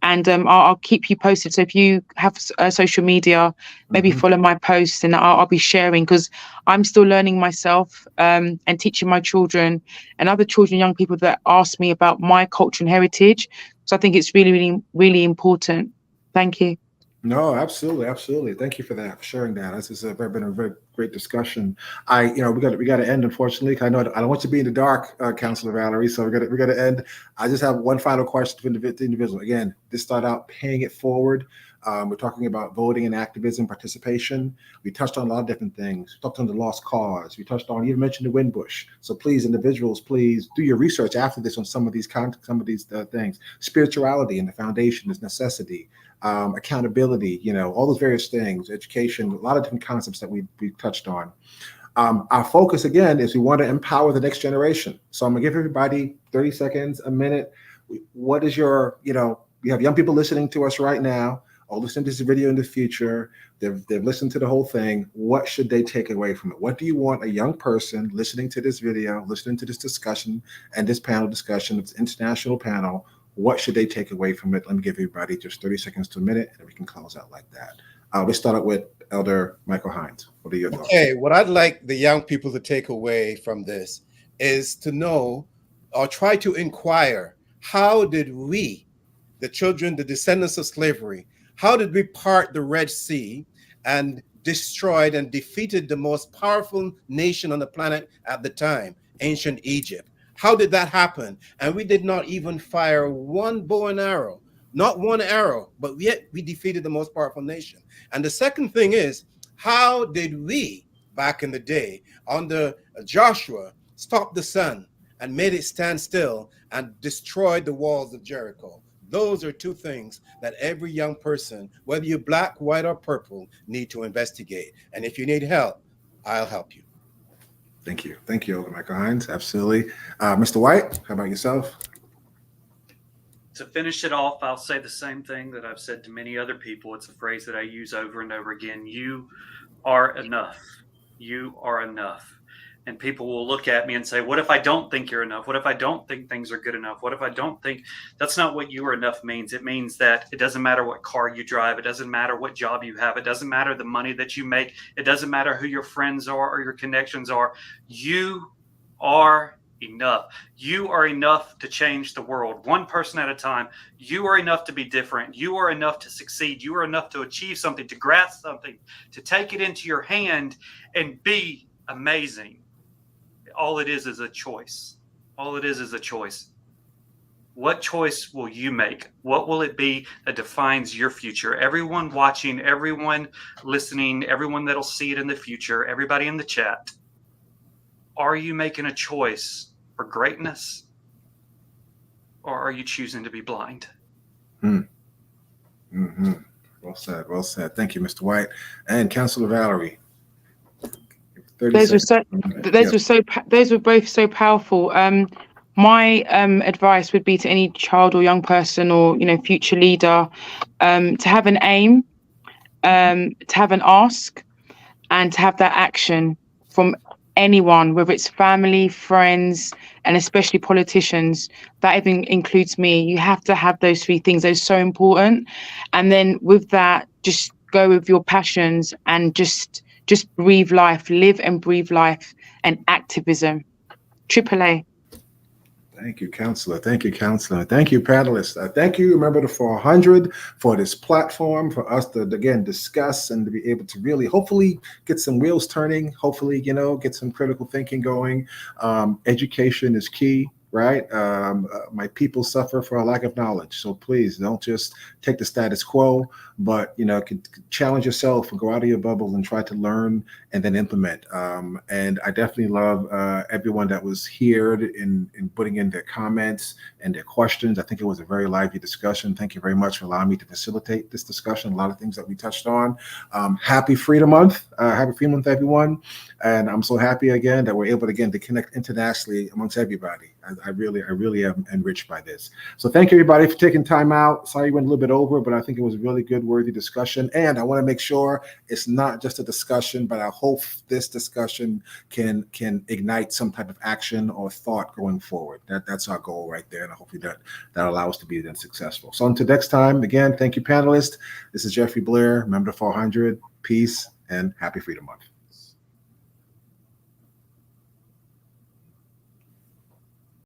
And I'll keep you posted. So if you have social media, maybe follow my posts, and I'll be sharing, because I'm still learning myself and teaching my children and other children, young people that ask me about my culture and heritage. So I think it's really, really, really important. Thank you. No, absolutely, absolutely. Thank you for that, for sharing that. This has been a very great discussion. We got to end, unfortunately. 'Cause I know I don't want you to be in the dark, Councilor Valerie. So we got to end. I just have one final question for the individual. Again, this start out paying it forward. We're talking about voting and activism participation. We touched on a lot of different things. We touched on the lost cause. We touched on, you mentioned the Windbush. So please, individuals, please do your research after this on some of these things. Spirituality and the foundation is necessity. Accountability, all those various things, education, a lot of different concepts that we touched on. Our focus again is we want to empower the next generation. So I'm gonna give everybody 30 seconds, a minute. What is your, we have young people listening to us right now, or listening to this video in the future. They've listened to the whole thing. What should they take away from it? What do you want a young person listening to this video, listening to this discussion and this panel discussion, this international panel, what should they take away from it? Let me give everybody just 30 seconds to a minute, and we can close out like that. We start out with Elder Michael Hines. What are your thoughts? Okay, what I'd like the young people to take away from this is to know or try to inquire, how did we, the children, the descendants of slavery, how did we part the Red Sea and destroyed and defeated the most powerful nation on the planet at the time, ancient Egypt? How did that happen? And we did not even fire one bow and arrow, not one arrow, but yet we defeated the most powerful nation. And the second thing is, how did we, back in the day, under Joshua, stop the sun and made it stand still and destroyed the walls of Jericho? Those are two things that every young person, whether you're black, white, or purple, need to investigate. And if you need help, I'll help you. Thank you. Thank you, Elder Michael Hines. Absolutely. Mr. White, how about yourself? To finish it off, I'll say the same thing that I've said to many other people. It's a phrase that I use over and over again. You are enough. You are enough. And people will look at me and say, what if I don't think you're enough? What if I don't think things are good enough? What if I don't think? That's not what you are enough means. It means that it doesn't matter what car you drive. It doesn't matter what job you have. It doesn't matter the money that you make. It doesn't matter who your friends are or your connections are. You are enough. You are enough to change the world, one person at a time. You are enough to be different. You are enough to succeed. You are enough to achieve something, to grasp something, to take it into your hand and be amazing. All it is a choice. All it is a choice. What choice will you make? What will it be that defines your future? Everyone watching, everyone listening, everyone that'll see it in the future, everybody in the chat, are you making a choice for greatness, or are you choosing to be blind? Mm-hmm. Well said. Well said. Thank you, Mr. White. And Councilor Valerie. Those were both so powerful. My advice would be to any child or young person or future leader, to have an aim, to have an ask, and to have that action from anyone, whether it's family, friends, and especially politicians. That even includes me. You have to have those three things. They're so important. And then with that, just go with your passions and just breathe life, live and breathe life and activism. AAA. Thank you, Counselor. Thank you, Counselor. Thank you, panelists. Thank you, Remember the 400, for this platform, for us to, again, discuss and to be able to really, hopefully, get some wheels turning, hopefully, get some critical thinking going. Education is key, right? My people suffer for a lack of knowledge. So please don't just take the status quo, but, challenge yourself and go out of your bubble and try to learn and then implement. And I definitely love everyone that was here in putting in their comments and their questions. I think it was a very lively discussion. Thank you very much for allowing me to facilitate this discussion. A lot of things that we touched on. Happy Freedom Month. Happy Freedom Month, everyone. And I'm so happy again that we're able to connect internationally amongst everybody. I really am enriched by this. So thank you, everybody, for taking time out. Sorry we went a little bit over, but I think it was a really good, worthy discussion. And I want to make sure it's not just a discussion, but I hope this discussion can ignite some type of action or thought going forward. That's our goal right there. And hopefully that allows us to be then successful. So until next time, again, thank you, panelists. This is Jeffrey Blair, Member 400. Peace and happy Freedom Month.